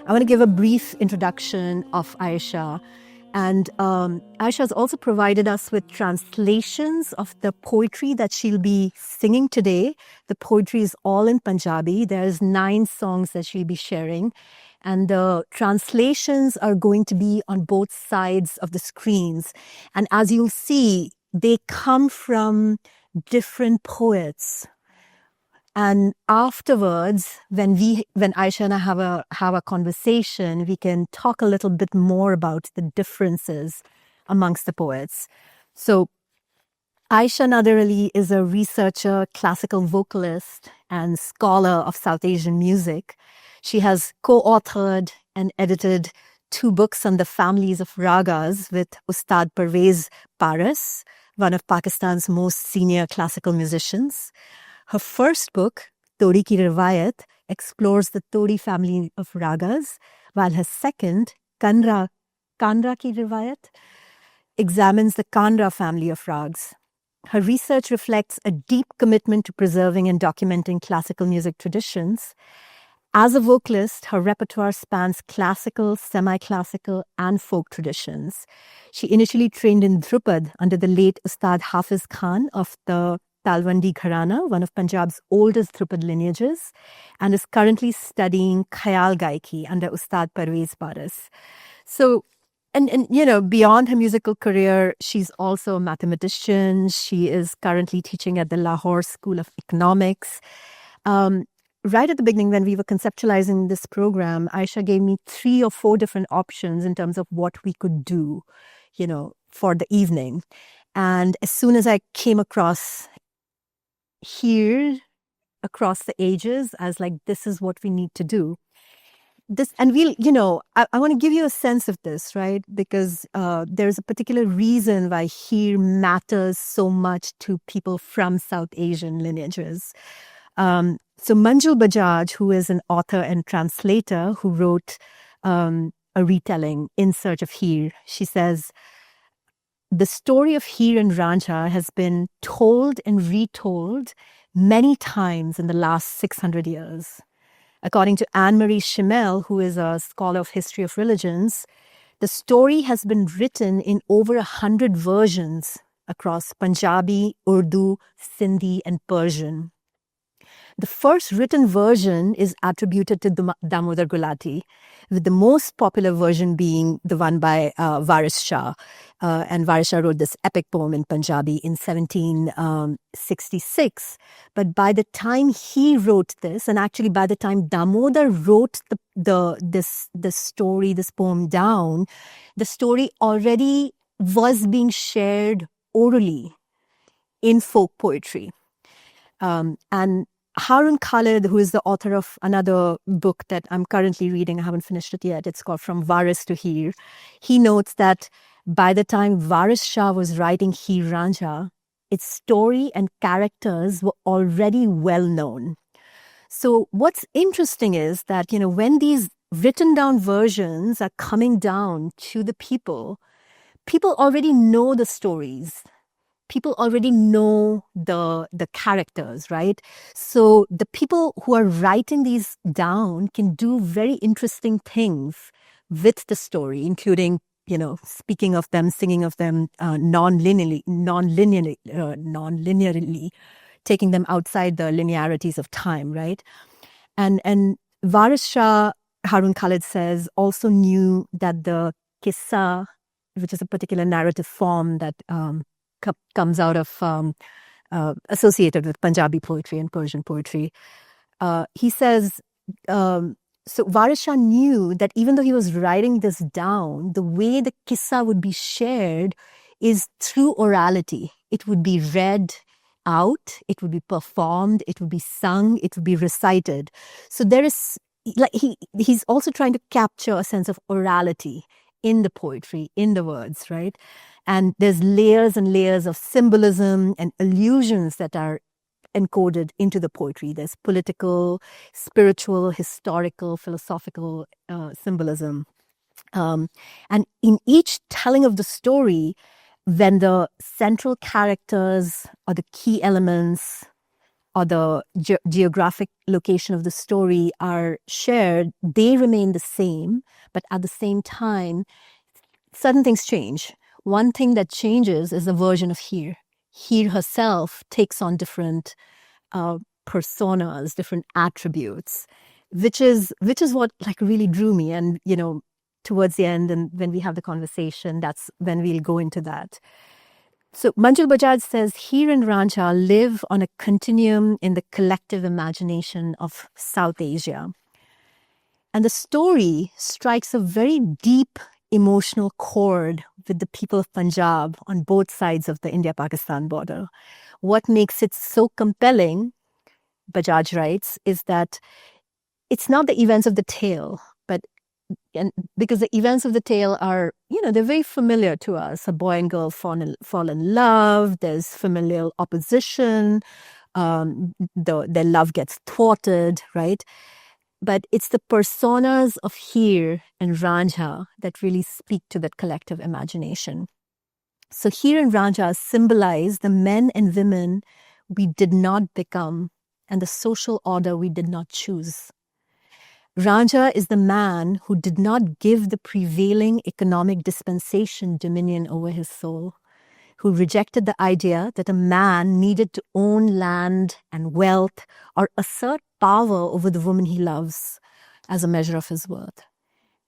I want to give a brief introduction of Aisha. And Aisha has also provided us with translations of the poetry that she'll be singing today. The poetry is all in Punjabi. There's 9 songs that she'll be sharing. And the translations are going to be on both sides of the screens. And as you'll see, they come from different poets. And afterwards, when Aisha and I have a conversation, we can talk a little bit more about the differences amongst the poets. So Aisha Nader Ali is a researcher, classical vocalist, and scholar of South Asian music. She has co-authored and edited 2 books on the families of ragas with Ustad Parvez Paras, one of Pakistan's most senior classical musicians. Her first book, Todi Ki Riwayat, explores the Todi family of ragas, while her second, Kanra Ki Riwayat, examines the Kanra family of rags. Her research reflects a deep commitment to preserving and documenting classical music traditions. As a vocalist, her repertoire spans classical, semi-classical, and folk traditions. She initially trained in Drupad under the late Ustad Hafiz Khan of the Talwandi Gharana, one of Punjab's oldest Drupad lineages, and is currently studying Khayal Gaiki under Ustad Parvez Paras. So, and beyond her musical career, she's also a mathematician. She is currently teaching at the Lahore School of Economics. Right at the beginning, when we were conceptualizing this program, Aisha gave me 3 or 4 different options in terms of what we could do, for the evening. And as soon as I came across here, across the ages, I was like, this is what we need to do. And I want to give you a sense of this, right? Because there's a particular reason why here matters so much to people from South Asian lineages. So Manjul Bajaj, who is an author and translator who wrote a retelling, In Search of Heer, she says, the story of Heer and Ranjha has been told and retold many times in the last 600 years. According to Anne-Marie Schimmel, who is a scholar of history of religions, the story has been written in over 100 versions across Punjabi, Urdu, Sindhi, and Persian. The first written version is attributed to Damodar Gulati, with the most popular version being the one by Varis Shah. And Varis Shah wrote this epic poem in Punjabi in 1766. But by the time he wrote this, and actually by the time Damodar wrote this story, this poem down, the story already was being shared orally in folk poetry. And Harun Khalid, who is the author of another book that I'm currently reading, I haven't finished it yet, it's called From Varis to Heer, he notes that by the time Varis Shah was writing Heer Ranjha, its story and characters were already well known. So what's interesting is that, when these written down versions are coming down to the people already know the stories. People already know the characters, right? So the people who are writing these down can do very interesting things with the story, including, speaking of them, singing of them non-linearly, taking them outside the linearities of time, right? And Varis Shah, Harun Khalid says, also knew that the kissa, which is a particular narrative form that comes out of associated with Punjabi poetry and Persian poetry. He says, so Varis Shah knew that even though he was writing this down, the way the kissa would be shared is through orality. It would be read out, it would be performed, it would be sung, it would be recited. So there is, he's also trying to capture a sense of orality in the poetry, in the words, right? And there's layers and layers of symbolism and allusions that are encoded into the poetry. There's political, spiritual, historical, philosophical symbolism. And in each telling of the story, when the central characters or the key elements or the geographic location of the story are shared, they remain the same, but at the same time, certain things change. One thing that changes is the version of Heer. Heer herself takes on different personas, different attributes, which is what like really drew me. And towards the end, and when we have the conversation, that's when we'll go into that. So Manjul Bajaj says, Heer and Ranjha live on a continuum in the collective imagination of South Asia. And the story strikes a very deep emotional chord with the people of Punjab on both sides of the India-Pakistan border. What makes it so compelling, Bajaj writes, is that it's not the events of the tale, and because the events of the tale are, they're very familiar to us. A boy and girl fall in love. There's familial opposition. Their love gets thwarted, right? But it's the personas of Heer and Ranjha that really speak to that collective imagination. So Heer and Ranjha symbolize the men and women we did not become and the social order we did not choose. Ranjha is the man who did not give the prevailing economic dispensation dominion over his soul, who rejected the idea that a man needed to own land and wealth or assert power over the woman he loves as a measure of his worth.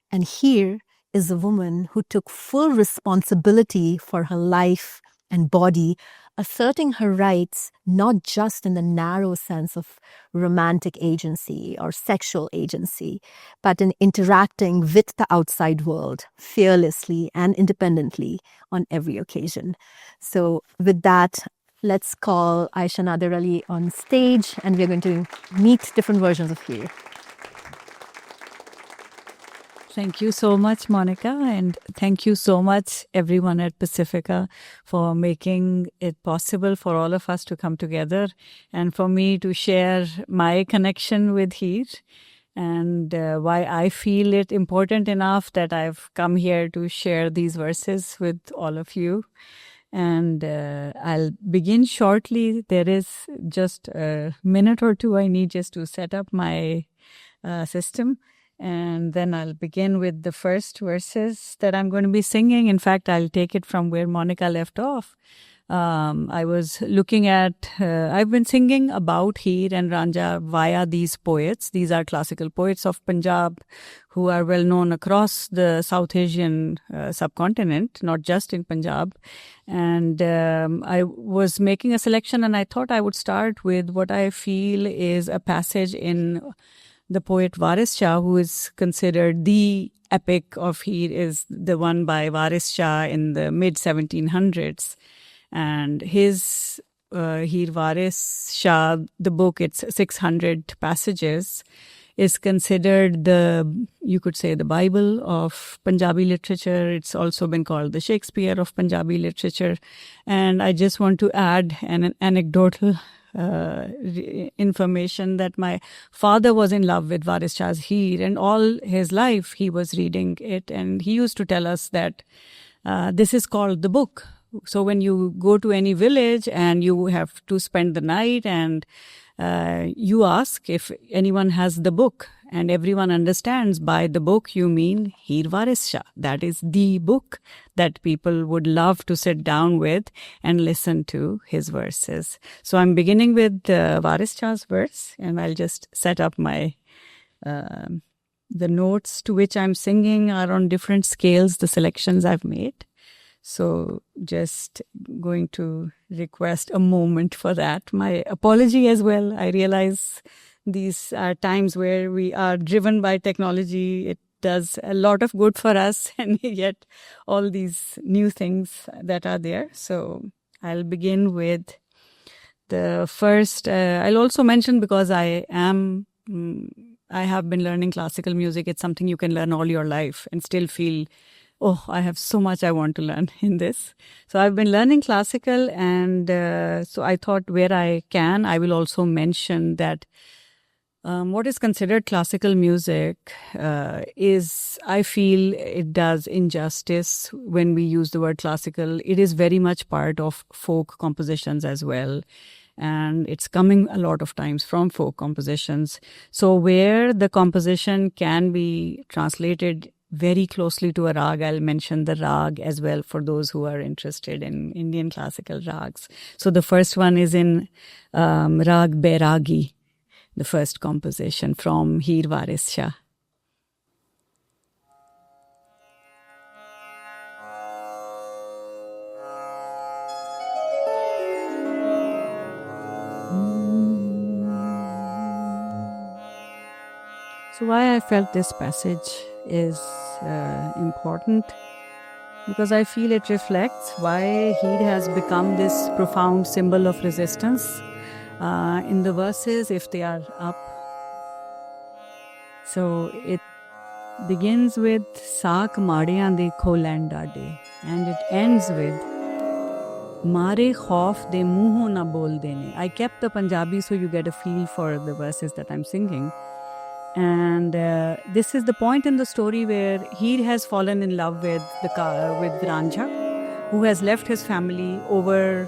And Heer is a woman who took full responsibility for her life and body, asserting her rights not just in the narrow sense of romantic agency or sexual agency, but in interacting with the outside world fearlessly and independently on every occasion. So with that, let's call Aisha Nadir Ali on stage, and we're going to meet different versions of Heer. Thank you so much, Monica, and thank you so much, everyone at Pacifica, for making it possible for all of us to come together and for me to share my connection with Heer and why I feel it important enough that I've come here to share these verses with all of you. And I'll begin shortly. There is just a minute or two I need just to set up my system. And then I'll begin with the first verses that I'm going to be singing. In fact, I'll take it from where Monica left off. I was looking at, I've been singing about Heer and Ranjha via these poets. These are classical poets of Punjab who are well known across the South Asian subcontinent, not just in Punjab. And I was making a selection and I thought I would start with what I feel is a passage in the poet Waris Shah, who is considered the epic of Heer, is the one by Waris Shah in the mid-1700s. And his Heer Waris Shah, the book, it's 600 passages, is considered you could say, the Bible of Punjabi literature. It's also been called the Shakespeare of Punjabi literature. And I just want to add an anecdotal information that my father was in love with Waris Shah's Heer, and all his life he was reading it. And he used to tell us that this is called the book. So when you go to any village and you have to spend the night and you ask if anyone has the book, and everyone understands by the book you mean Heer Waris Shah. That is the book that people would love to sit down with and listen to his verses. So I'm beginning with Waris Shah's verse, and I'll just set up my the notes to which I'm singing are on different scales, the selections I've made. So just going to request a moment for that. My apology as well. I realize these are times where we are driven by technology. It does a lot of good for us, and yet all these new things that are there. So I'll begin with the first. I'll also mention, because I have been learning classical music. It's something you can learn all your life and still feel, oh, I have so much I want to learn in this. So I've been learning classical, and so I thought where I can, I will also mention that what is considered classical music is, I feel it does injustice when we use the word classical. It is very much part of folk compositions as well. and it's coming a lot of times from folk compositions. So where the composition can be translated very closely to a rag, I'll mention the rag as well for those who are interested in Indian classical rags. So the first one is in Rag Bairagi, the first composition from Heer Waris Shah. So why I felt this passage is important, because I feel it reflects why Heer has become this profound symbol of resistance. In the verses, if they are up, so it begins with Saak Maadiyan de Kholan Dade, and it ends with Mare Khauf de Muho na bol dene. I kept the Punjabi so you get a feel for the verses that I'm singing. And this is the point in the story where Heer has fallen in love with Ranjha, who has left his family over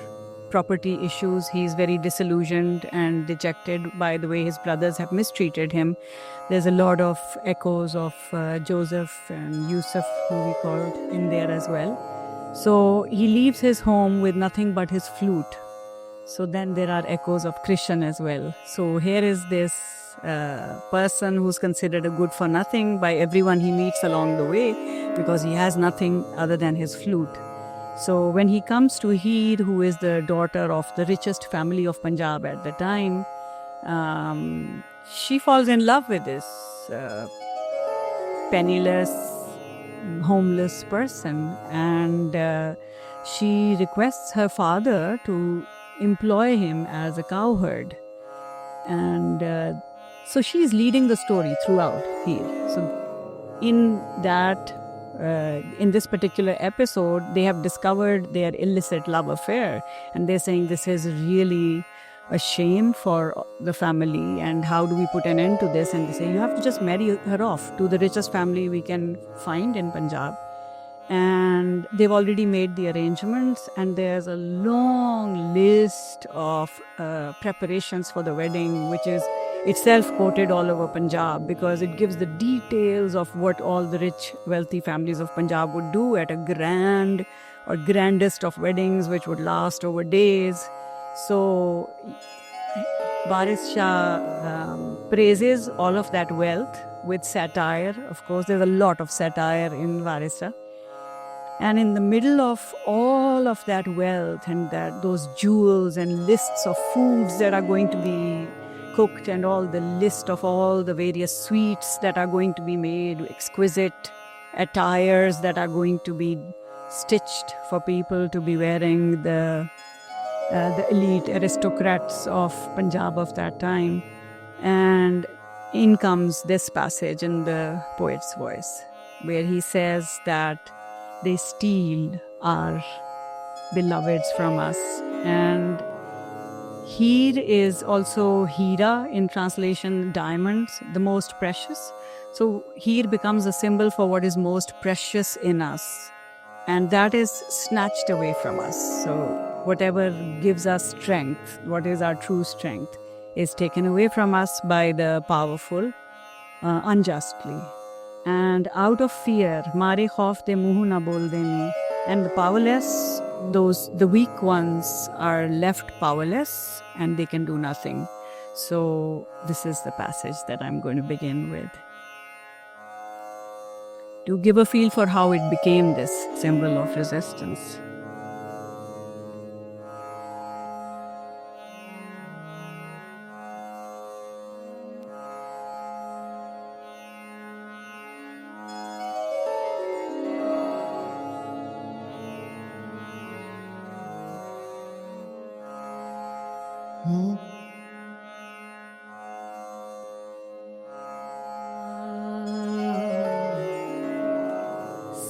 property issues. He's very disillusioned and dejected by the way his brothers have mistreated him. There's a lot of echoes of Joseph and Yusuf, who we called, in there as well. So he leaves his home with nothing but his flute. So then there are echoes of Krishan as well. So here is this person who's considered a good for nothing by everyone he meets along the way, because he has nothing other than his flute. So when he comes to Heer, who is the daughter of the richest family of Punjab at the time, she falls in love with this penniless, homeless person, and she requests her father to employ him as a cowherd. And so she's leading the story throughout here. So in this particular episode, they have discovered their illicit love affair, and they're saying this is really a shame for the family, and how do we put an end to this? And they say, you have to just marry her off to the richest family we can find in Punjab. And they've already made the arrangements, and there's a long list of preparations for the wedding, which is itself quoted all over Punjab, because it gives the details of what all the rich, wealthy families of Punjab would do at a grand or grandest of weddings, which would last over days. So Waris Shah praises all of that wealth with satire. Of course, there's a lot of satire in Waris Shah. And in the middle of all of that wealth and those jewels and lists of foods that are going to be cooked, and all the list of all the various sweets that are going to be made, exquisite attires that are going to be stitched for people to be wearing, the elite aristocrats of Punjab of that time. And in comes this passage in the poet's voice, where he says that they steal our beloveds from us. And Heer is also Hira, in translation, diamonds, the most precious. So Heer becomes a symbol for what is most precious in us, and that is snatched away from us. So whatever gives us strength, what is our true strength, is taken away from us by the powerful unjustly. And out of fear, Mare Khauf de Muhu na bol dene, and the powerless, the weak ones are left powerless, and they can do nothing. So this is the passage that I'm going to begin with, to give a feel for how it became this symbol of resistance.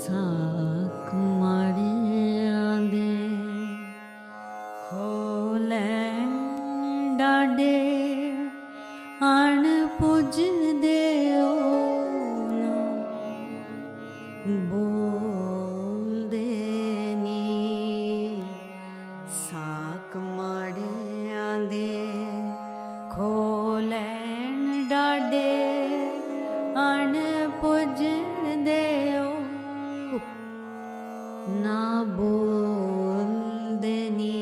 Saak Maadiyan de Kholan Dade, An puj deo na bol deni. Saak Maadiyan ना बोलदे नी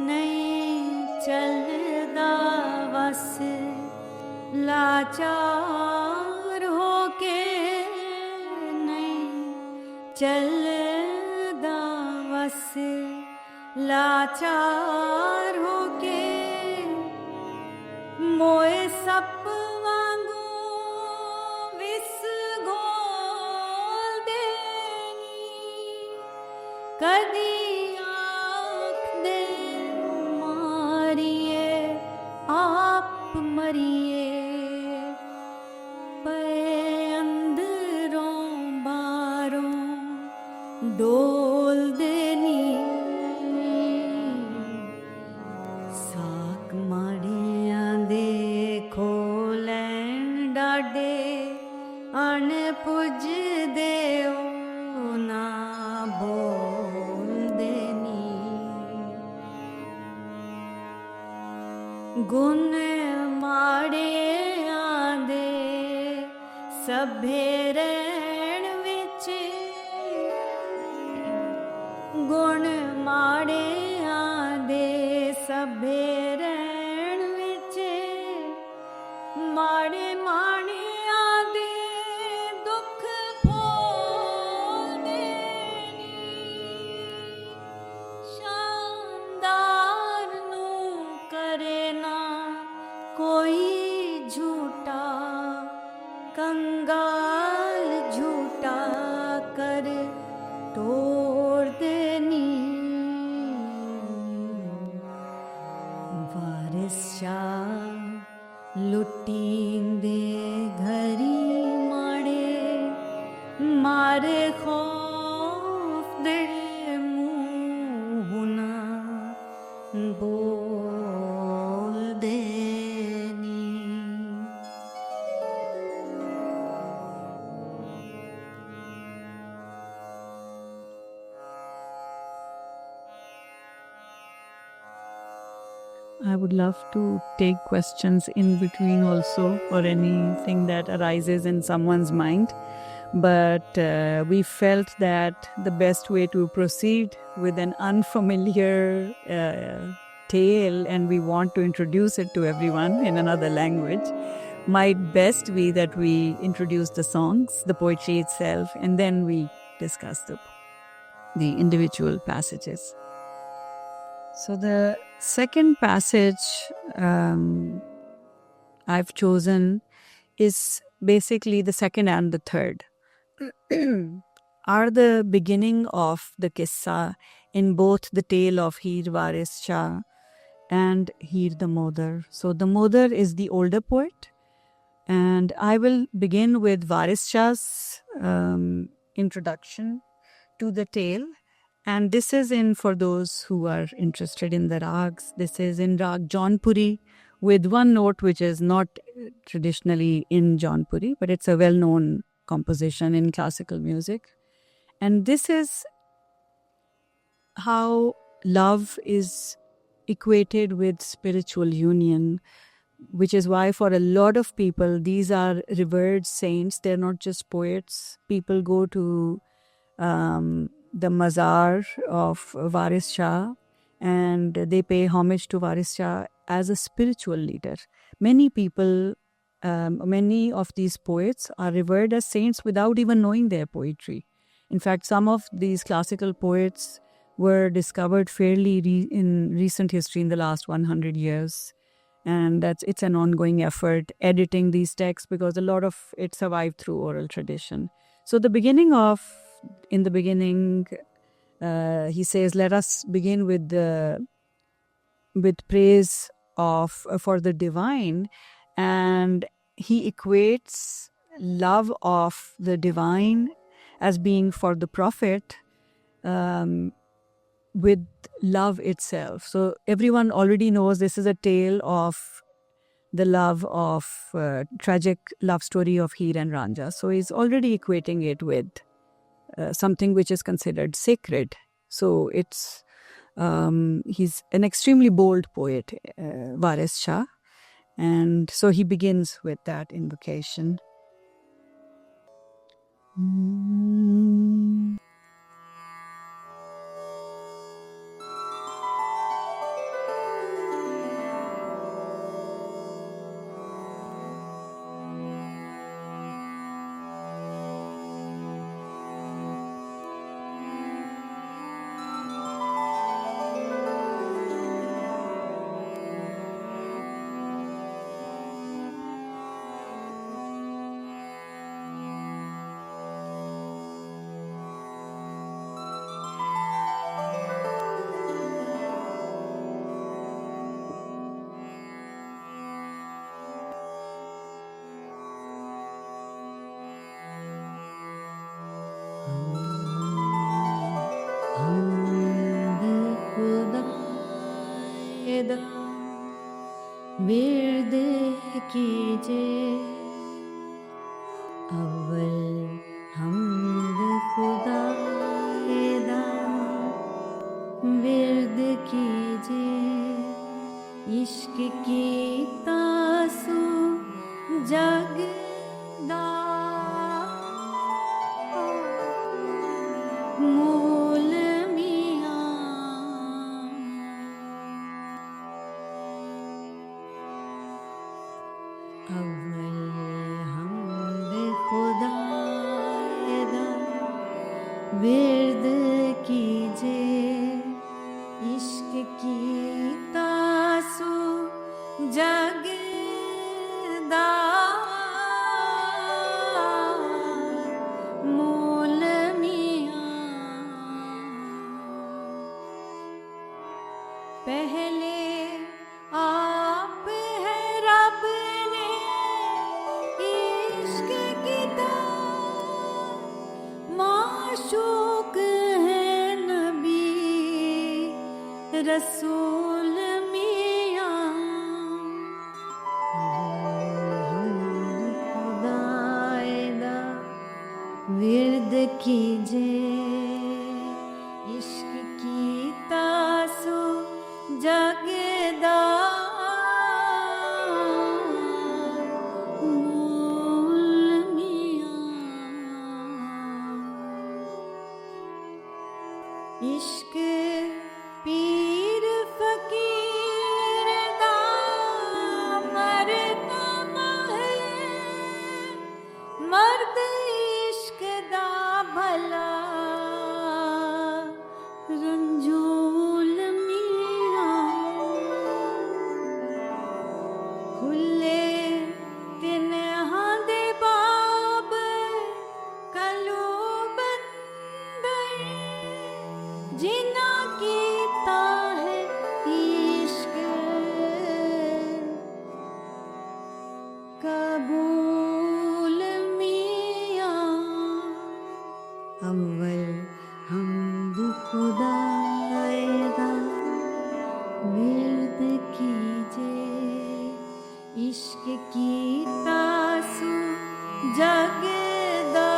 नहीं चलदा वस लाचार होके नहीं चलदा वस लाचार होके मोए सप वांगू विस घोल देनी कदी आँख दे मारिए आप मरिए पे अंदरों बारों डोल देनी साक माड़ियां दे खोलैन डाडे अण पुज देओ ना बोल देनी गुण माड़े आंदे सभे रैण विच गुण माड़े आंदे सभे रैण विच माड़े माड़े आंदे दुख फोल देनी शानदार नू करे ना कोई झूठा कंगाल झूठा कर तोड़ देनी वारिस शाह लुटींदे घरी माड़े मारे खौफ दे मुँह ना बोल देनी I would love to take questions in between also, or anything that arises in someone's mind. But we felt that the best way to proceed with an unfamiliar tale, and we want to introduce it to everyone in another language, might best be that we introduce the songs, the poetry itself, and then we discuss the individual passages. So the second passage I've chosen is basically the second and the third are the beginning of the kissa in both the tale of Heer Waris Shah and Heer the Modar. So the Modar is the older poet, and I will begin with Waris Shah's introduction to the tale. And this is in, for those who are interested in the rags, this is in Rag Jaunpuri with one note which is not traditionally in Jaunpuri, but it's a well-known composition in classical music. And this is how love is equated with spiritual union, which is why for a lot of people, these are revered saints. They're not just poets. People go to the mazar of Waris Shah and they pay homage to Waris Shah as a spiritual leader. Many people, many of these poets are revered as saints without even knowing their poetry. In fact, some of these classical poets were discovered fairly in recent history in the last 100 years. And it's an ongoing effort editing these texts because a lot of it survived through oral tradition. So in the beginning, he says, let us begin with praise for the divine, and he equates love of the divine as being for the prophet with love itself. So everyone already knows this is a tale of the love of tragic love story of Heer and Ranjha. So he's already equating it with something which is considered sacred. So it's he's an extremely bold poet, Waris Shah. And so he begins with that invocation. विरद कीजे अव्वल हमद खुदाएदा विरद कीजे इश्क की तासु जगदा मूल मियां अव्वल हमद खुदाएदा विरद कीजे इश्क की तासु जगदा मूल मियां पहले आप है रब ने इश्क किया माशूक है नबी रसूल मियां खुदाएदा विरद कीजे इश्क की तासु जगदा मूल मियां इश्क पीर फकीर दा मरतबा है मर्द इश्क दा भला रंजूल मियां खुले तिन्हां दे बाब कलो बंदर जिना कीता है इश्क कबूल मियां अव्वल हमद खुदाएदा विरद कीजे इश्क की तासु जगदा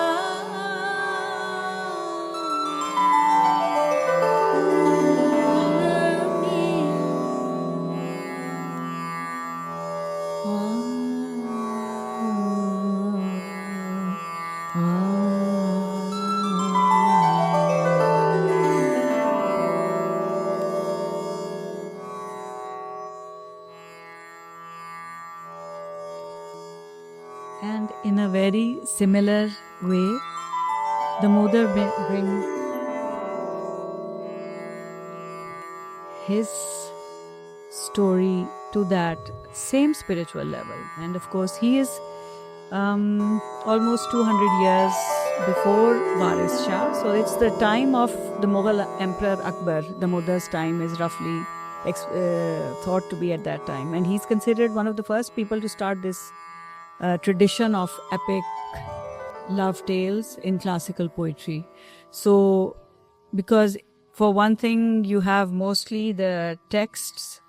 And in a very similar way, the mother brings his story to that same spiritual level. And of course, he is almost 200 years before Waris Shah. So it's the time of the Mughal Emperor Akbar. The mother's time is roughly thought to be at that time. And he's considered one of the first people to start this tradition of epic love tales in classical poetry. So, because for one thing, you have mostly the texts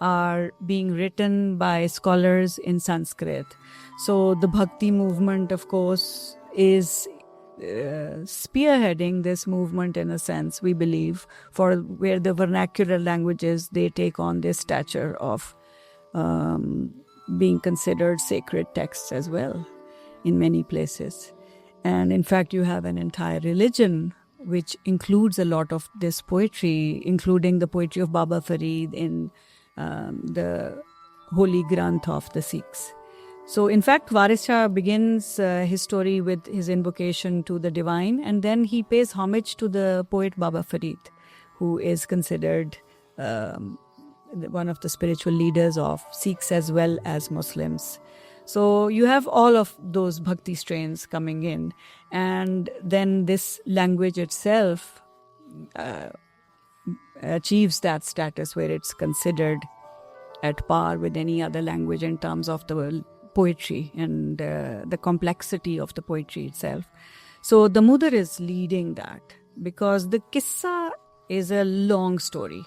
are being written by scholars in Sanskrit. So the Bhakti movement, of course, is spearheading this movement in a sense, we believe, for where the vernacular languages, they take on this stature of being considered sacred texts as well in many places. And in fact, you have an entire religion which includes a lot of this poetry, including the poetry of Baba Farid in the Holy Granth of the Sikhs. So, in fact, Waris Shah begins his story with his invocation to the divine, and then he pays homage to the poet Baba Farid, who is considered one of the spiritual leaders of Sikhs as well as Muslims. So you have all of those bhakti strains coming in, and then this language itself achieves that status where it's considered at par with any other language in terms of the poetry and the complexity of the poetry itself. So the Mudar is leading that, because the Kissa is a long story.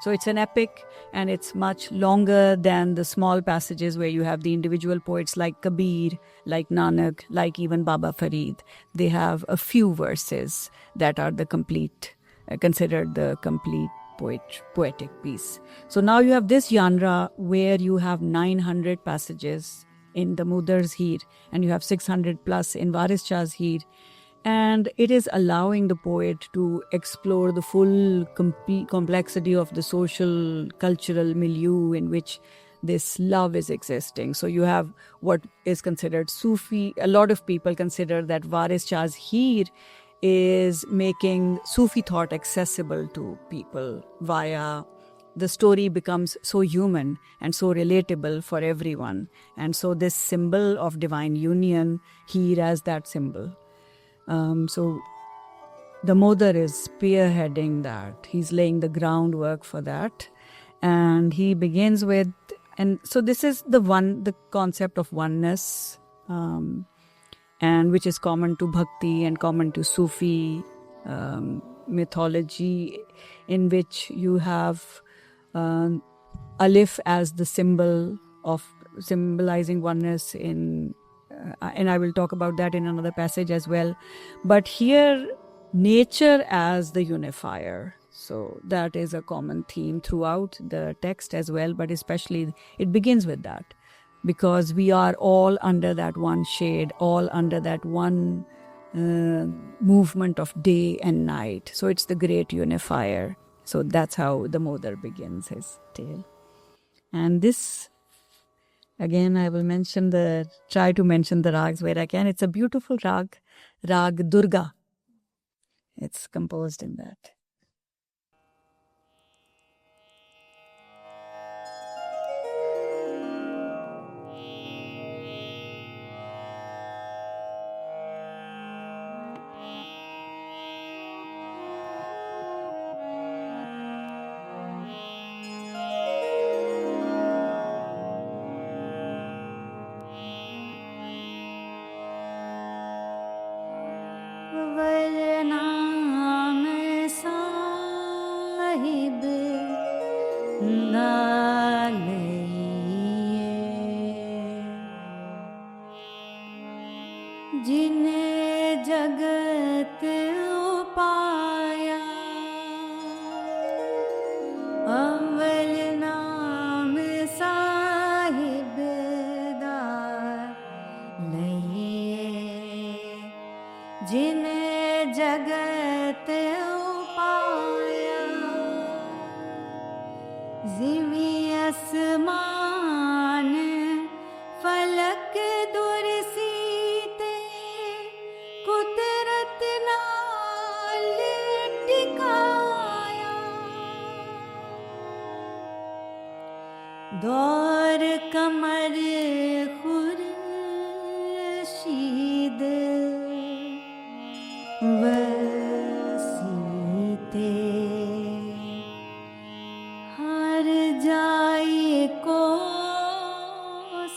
So it's an epic, and it's much longer than the small passages where you have the individual poets like Kabir, like Nanak, like even Baba Farid. They have a few verses that are the complete, considered the complete poetic piece. So now you have this genre where you have 900 passages in the Mudar's Heer, and you have 600 plus in Waris Shah's Heer. And it is allowing the poet to explore the full complexity of the social, cultural milieu in which this love is existing. So you have what is considered Sufi. A lot of people consider that Waris Shah's Heer is making Sufi thought accessible to people via the story becomes so human and so relatable for everyone. And so this symbol of divine union, Heer as that symbol. So the Modar is spearheading that. He's laying the groundwork for that. And he begins with, and so this is the concept of oneness, and which is common to Bhakti and common to Sufi mythology, in which you have Alif as the symbol of symbolizing oneness in and I will talk about that in another passage as well. But here, nature as the unifier. So that is a common theme throughout the text as well, but especially it begins with that. Because we are all under that one shade, all under that one movement of day and night. So it's the great unifier. So that's how the Modar begins his tale. And this, again, I will try to mention the rags where I can. It's a beautiful rag, Rag Durga. It's composed in that. नाम साहिब नालइए जिने जगत उपाया अव्वल नाम साहिब दा लइए जिने जगत उपाया जिमी असमान फलक दुरसीते कुदरत नाल टिकाया दौर कमर खुर्शीद वसीते हर जाए को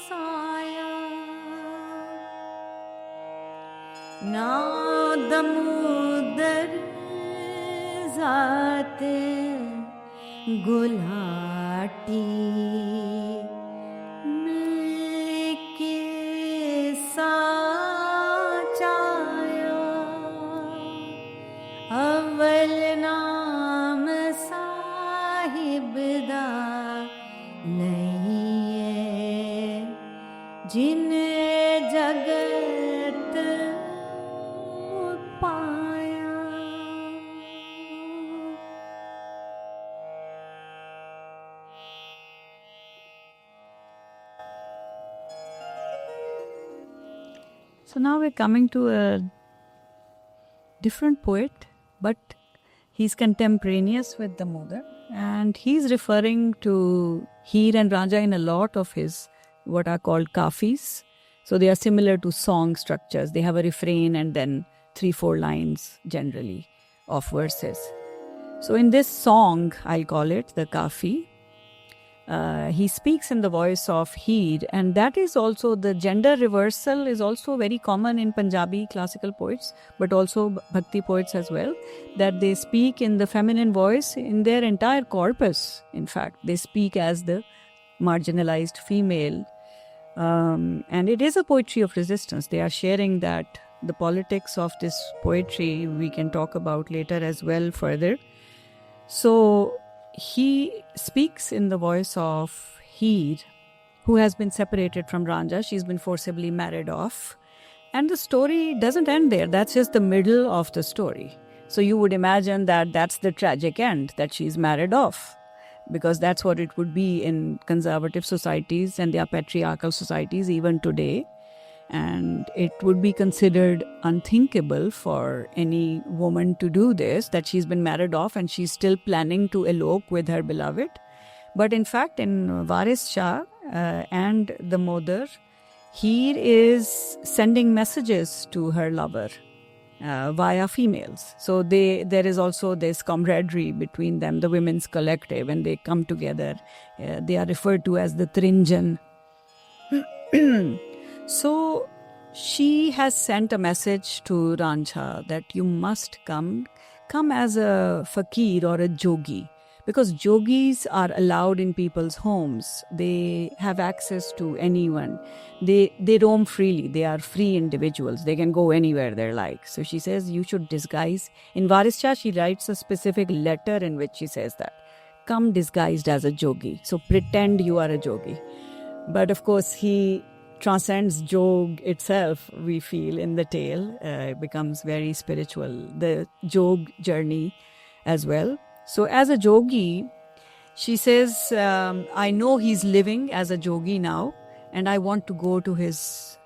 साया ना दमोदर जात गुलाटी मिलके साचाया अव्वल नाम साहिब दा लइए जिन जगत So now we're coming to a different poet, but he's contemporaneous with Damodar, and he's referring to Heer and Ranjha in a lot of his what are called kafis. So they are similar to song structures. They have a refrain and then 3-4 lines generally of verses. So in this song, I'll call it the kafi, he speaks in the voice of Heer, and that is also the gender reversal is also very common in Punjabi classical poets, but also bhakti poets as well, that they speak in the feminine voice in their entire corpus. In fact, they speak as the marginalized female. And it is a poetry of resistance. They are sharing that the politics of this poetry we can talk about later as well further. So he speaks in the voice of Heer, who has been separated from Ranjha. She's been forcibly married off. And the story doesn't end there. That's just the middle of the story. So you would imagine that that's the tragic end, that she's married off, because that's what it would be in conservative societies and their patriarchal societies even today. And it would be considered unthinkable for any woman to do this, that she's been married off and she's still planning to elope with her beloved. But in fact, in Waris Shah and Damodar, Heer is sending messages to her lover via females. So there is also this camaraderie between them, the women's collective, and they come together. They are referred to as the Trinjan. So she has sent a message to Ranjha that you must come as a fakir or a jogi, because jogis are allowed in people's homes. They have access to anyone. They roam freely. They are free individuals. They can go anywhere they like. So she says you should disguise. In Waris Shah, she writes a specific letter in which she says that, come disguised as a jogi. So pretend you are a jogi. But of course, he transcends jog itself, we feel, in the tale. It becomes very spiritual, the jog journey as well. So as a jogi, she says, I know he's living as a jogi now, and I want to go to his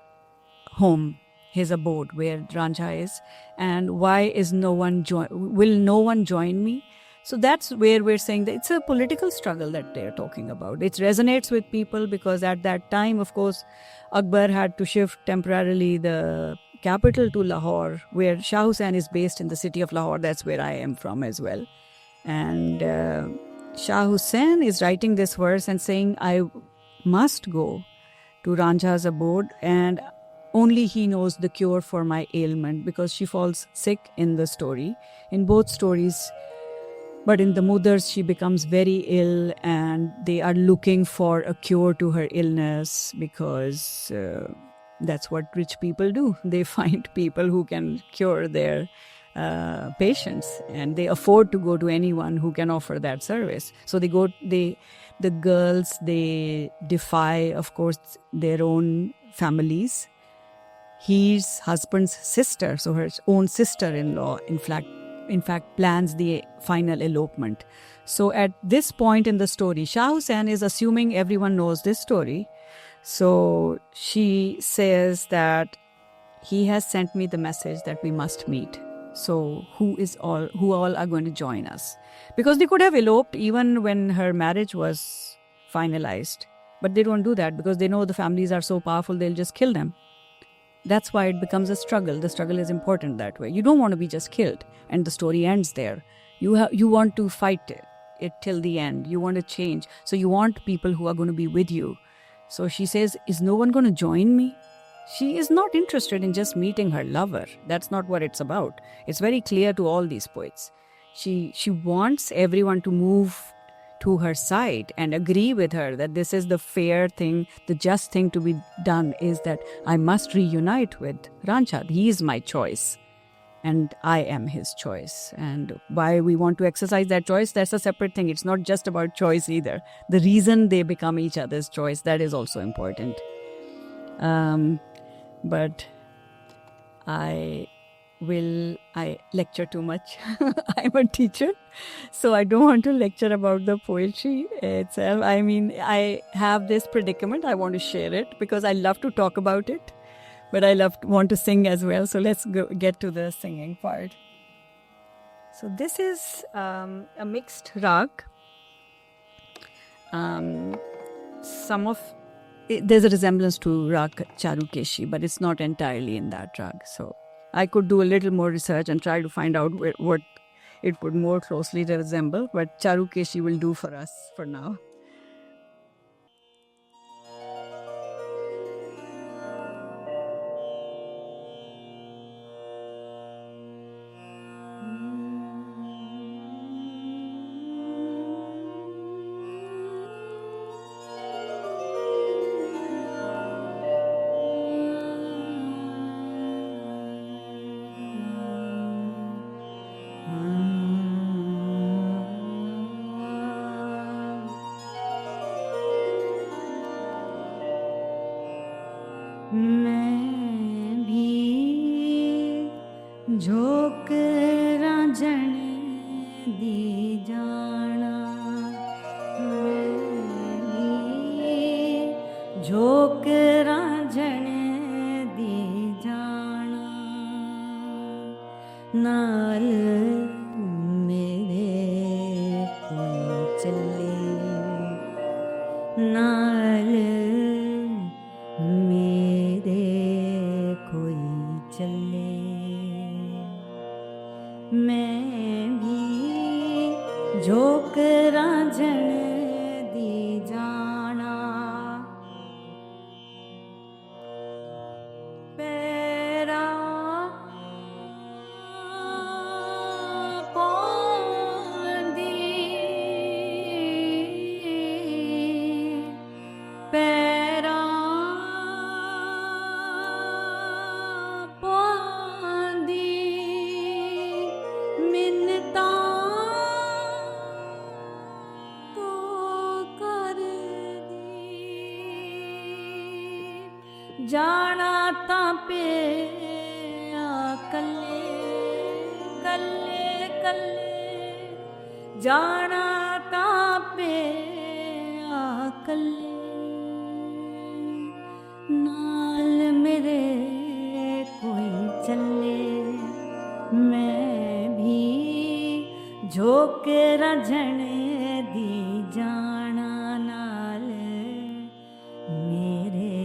home, his abode where Ranjha is. And why is will no one join me? So that's where we're saying that it's a political struggle that they're talking about. It resonates with people because at that time, of course, Akbar had to shift temporarily the capital to Lahore, where Shah Hussain is based in the city of Lahore. That's where I am from as well. And Shah Hussain is writing this verse and saying, I must go to Ranjha's abode, and only he knows the cure for my ailment, because she falls sick in the story. In both stories, but in Damodar's, she becomes very ill, and they are looking for a cure to her illness, because that's what rich people do. They find people who can cure their patients, and they afford to go to anyone who can offer that service. So the girls, they defy, of course, their own families. His husband's sister, so her own sister-in-law, in fact, plans the final elopement. So at this point in the story, Shah Hussain is assuming everyone knows this story. So she says that he has sent me the message that we must meet. So who all are going to join us? Because they could have eloped even when her marriage was finalized. But they don't do that because they know the families are so powerful, they'll just kill them. That's why it becomes a struggle. The struggle is important that way. You don't want to be just killed and the story ends there. You want to fight it till the end. You want to change. So you want people who are going to be with you. So she says, is no one going to join me? She is not interested in just meeting her lover. That's not what it's about. It's very clear to all these poets. She wants everyone to move to her side and agree with her that this is the fair thing, the just thing to be done, is that I must reunite with Ranjha. He is my choice and I am his choice. And why we want to exercise that choice, that's a separate thing. It's not just about choice either. The reason they become each other's choice, that is also important. But I lecture too much. I'm a teacher, so I don't want to lecture about the poetry itself. I mean, I have this predicament. I want to share it because I love to talk about it. but I want to sing as well. So let's get to the singing part. So this is a mixed rag. There's a resemblance to rag Charukeshi, but it's not entirely in that rag. So I could do a little more research and try to find out what it would more closely resemble, but Charukeshi will do for us for now. मैं भी झोंक रांझण दी जाना, मैं भी झोंक रांझण दी जाना, नाल मेरे कोई चले, नाल मेरे कोई चले, मैं भी झोंक रांझण दी जाना, पैरा पौंदी, पैरा जाना तां पे कल्ले कल्ले कल्ले, जाना तां पे कल्ले, नाल मेरे कोई चले, मैं भी झोंक रांझण दी जाना, नाल मेरे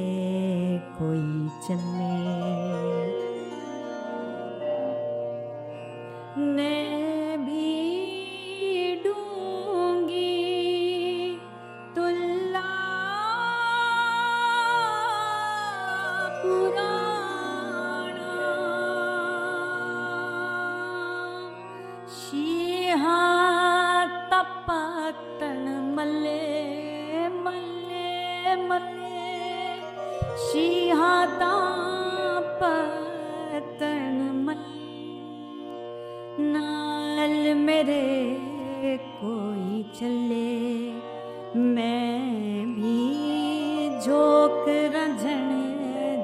कोई चले, ने भी डूंगी तुल्ला पुराना, शीहा तपतन मल्ले मल्ले मल्ले, शीहा तपतन मल्ले, नाल मेरे कोई चले, मैं भी झोंक रांझण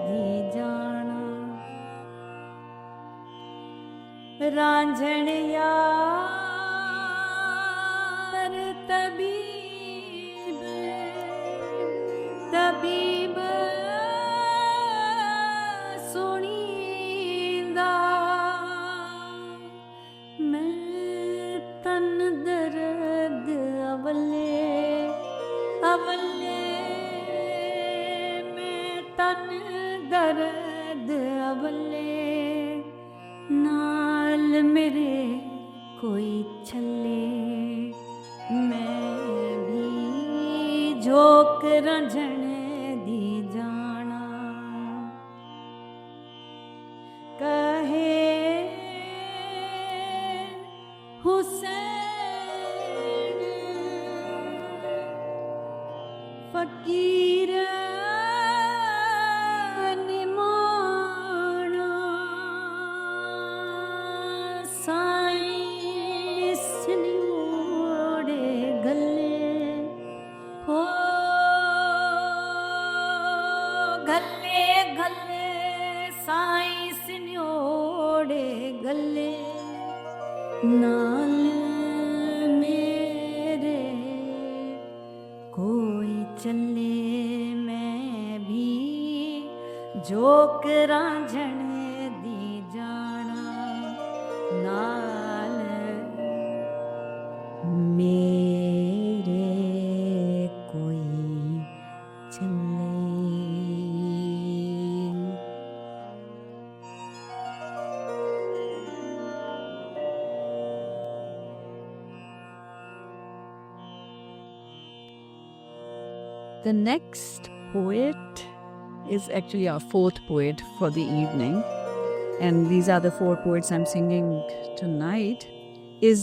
दी जाना, रांझण यार तबीब तबीब सुनींदा, मैं तन दर्द अवले अवले, मैं तन दर्द अवले, नाल मेरे कोई चले, मैं भी झोंक रांझण दी जाना, कहे हुसैन फकीर निमाना, साईं सिन्योड़े गले हो, गले गले साईं सिन्योड़े गले, नाल मेरे कोई चले, मैं भी जोक रांझणे दी जाना नाल मेरे कोई चले The next poet is actually our fourth poet for the evening, and these are the four poets I'm singing tonight. Is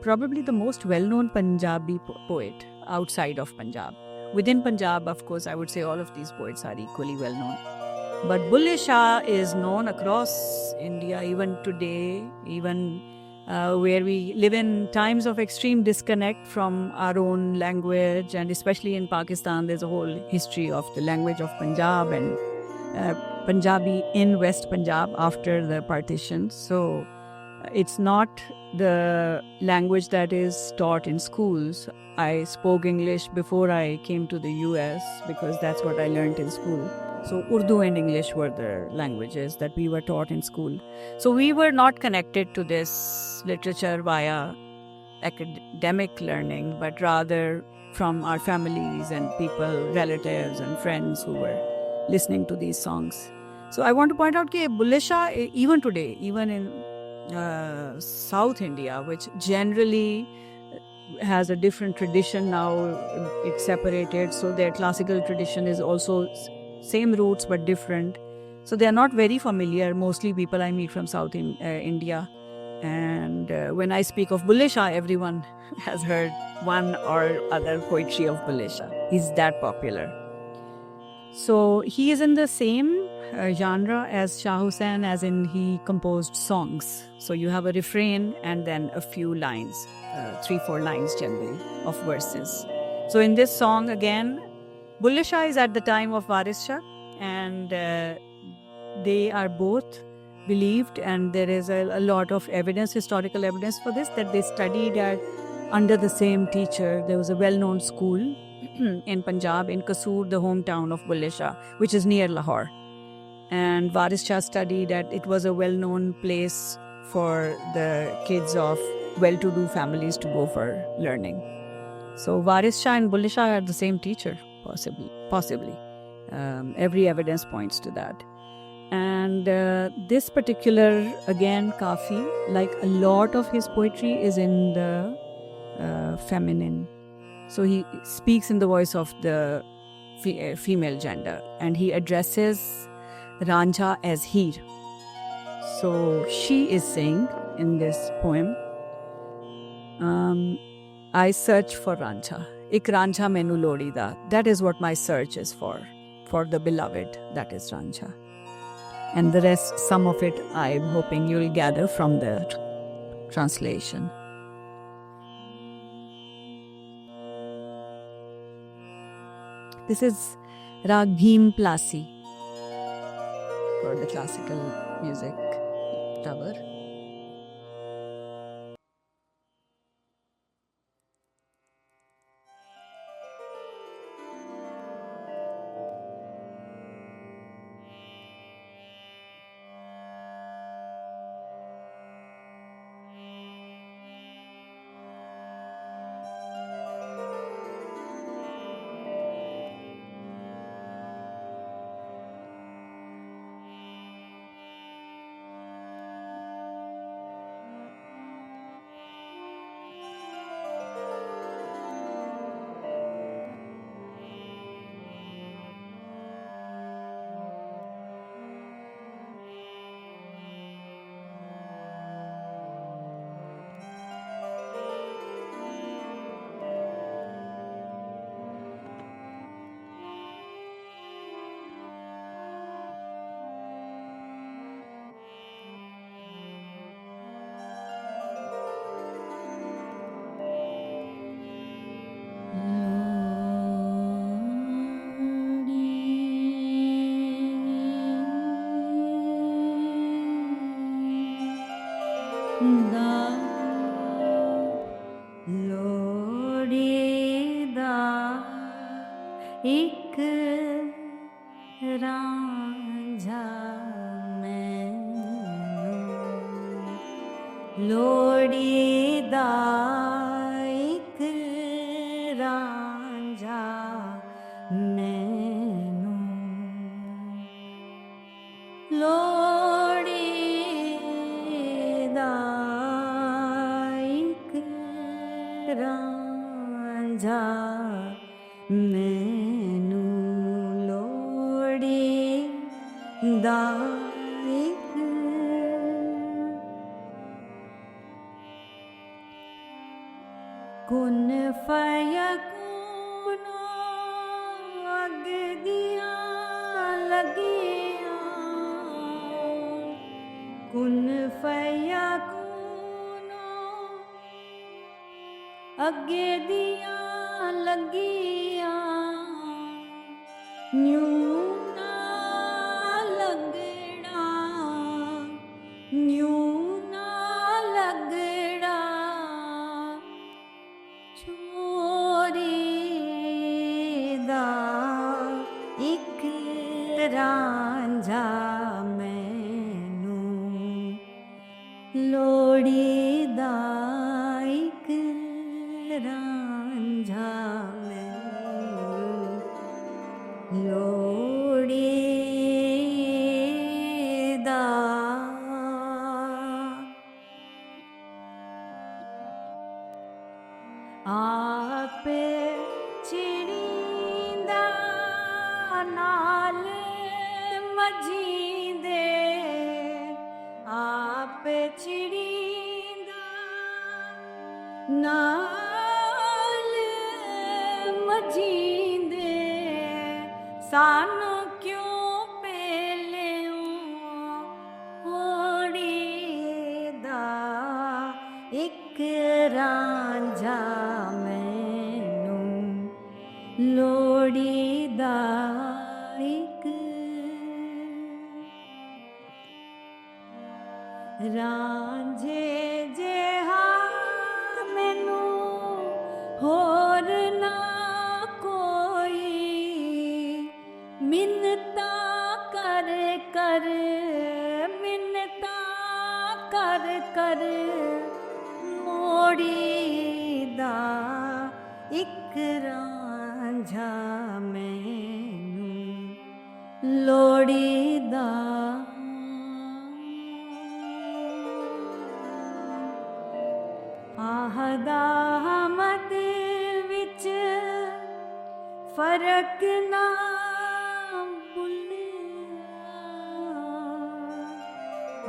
probably the most well-known Punjabi poet outside of Punjab. Within Punjab, of course, I would say all of these poets are equally well-known. But Bulle Shah is known across India even today, even where we live in times of extreme disconnect from our own language, and especially in Pakistan, there's a whole history of the language of Punjab and Punjabi in West Punjab after the partition. So it's not the language that is taught in schools. I spoke English before I came to the US because that's what I learned in school. So Urdu and English were the languages that we were taught in school. So we were not connected to this literature via academic learning, but rather from our families and people, relatives and friends who were listening to these songs. So I want to point out that Bulle Shah, even today, even in South India, which generally has a different tradition now, it's separated. So their classical tradition is also same roots but different. So they are not very familiar. Mostly people I meet from South India. And when I speak of Bulle Shah, everyone has heard one or other poetry of Bulle Shah. He's that popular. So he is in the same genre as Shah Hussain, as in he composed songs. So you have a refrain and then a few lines, 3-4 lines generally of verses. So in this song again, Bulle Shah is at the time of Waris Shah, and they are both believed, and there is a lot of evidence, historical evidence for this, that they studied under the same teacher. There was a well-known school in Punjab, in Kasur, the hometown of Bulle Shah, which is near Lahore. And Waris Shah studied at, it was a well-known place for the kids of well-to-do families to go for learning. So Waris Shah and Bulle Shah are the same teacher, possibly. Every evidence points to that. And this particular, again, Kafi, like a lot of his poetry, is in the feminine. So he speaks in the voice of the female gender, and he addresses Ranjha as Heer. So she is saying in this poem, I search for Ranjha. Ik Ranjha menu lodida. That is what my search is for the beloved, that is Ranjha. And the rest, some of it, I'm hoping you'll gather from the translation. This is Rag Bhim Plasi for the classical music tower. ਲੋੜੀ ਦਾ ਇੱਕ ਰਾਮ ਲੋੜੀ ਦਾ ਇੱਕ ਰਾਂਝਾ ਮੈਨੂੰ ਲੋੜੀ ਦਾ ਇੱਕ ਰਾਂਝਾ ਮੈਨੂੰ ਲੋੜੀ ਦਾ ਇੱਕ ਕੁਨ ਫਯਕੂਨ ਅੱਗ ਦੀਆਂ ਲੱਗੀਆਂ ਕੁਨ ਫਯਕੂਨ ਅੱਗੇ ਦੀਆਂ ਲੱਗੀਆਂ ਨਿਊ ਨਾ ਲੱਗਣਾ ਨਿਊ ਨਾ ਲੱਗਣਾ ਛੋਰੀ ਦਾ ਇੱਕ ਰਾਂਝਾ ਮੈਨੂੰ ਲੋੜੀ ਦਾ ਇੱਕ ਰਾਂਝਾ ਮੈਨੂੰ ਲੋੜੀ ਦਾ ਆਪੇ ਚਿੜੀਂਦਾ ਨਾਲ ਮਜੀਂਦੇ ਆਪੇ ਚਿੜੀਂਦਾ ਨਾਲ ਮਜੀਂਦੇ ਸਾਨੂੰ ਕਿਉਂ ਪੇਲਿਓ ਹੋੜੀ ਦਾ ਇੱਕ ਰਾਂਝਾ ਮੈਨੂੰ ਲੋੜੀ ਦਾ ਇੱਕ ਰਾਂਝੇ ਜਿਹਾ ਮੈਨੂੰ ਹੋਰ ਨਾ ਕੋਈ ਮਿੰਨਤਾਂ ਕਰ ਕਰ ਮਿੰਨਤਾਂ ਕਰ ਕਰ ਮੋੜੀ ਦਾ ਇੱਕ ਰਾਂਝਾ ਮੈਨੂੰ ਲੋੜੀ ਦਾ ਆਹਦਾ ਹਮਦ ਵਿੱਚ ਫਰਕ ਨਾ ਭੁੱਲਿਆ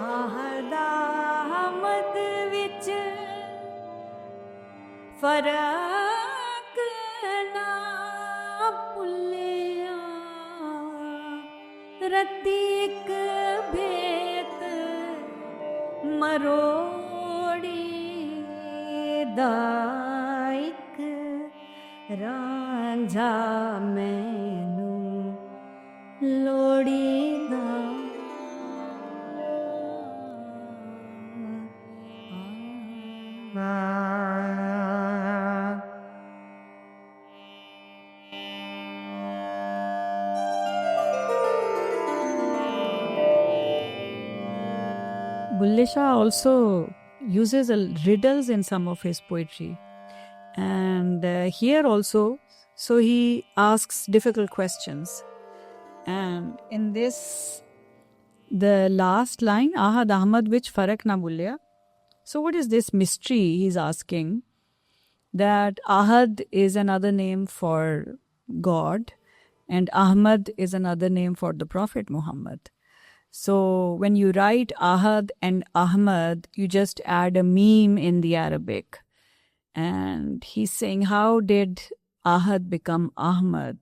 ਆਹਦਾ ਹਮਦ ਵਿੱਚ ਫਰਕ ਨਾ ਭੁੱਲਿਆ ਰੱਤੀ ਇੱਕ ਭੇਤ ਮਰੋੜੀ ਦਾ ਇੱਕ ਰਾਂਝਾ ਮੈਨੂੰ ਲੋੜੀ ਦਾ Bulle Shah also uses riddles in some of his poetry. And here also, so he asks difficult questions. And in this, the last line, Ahad Ahmad which farak na bhulya. So what is this mystery he's asking? That Ahad is another name for God and Ahmad is another name for the Prophet Muhammad. So when you write Ahad and Ahmad, you just add a meme in the Arabic. And he's saying, how did Ahad become Ahmad?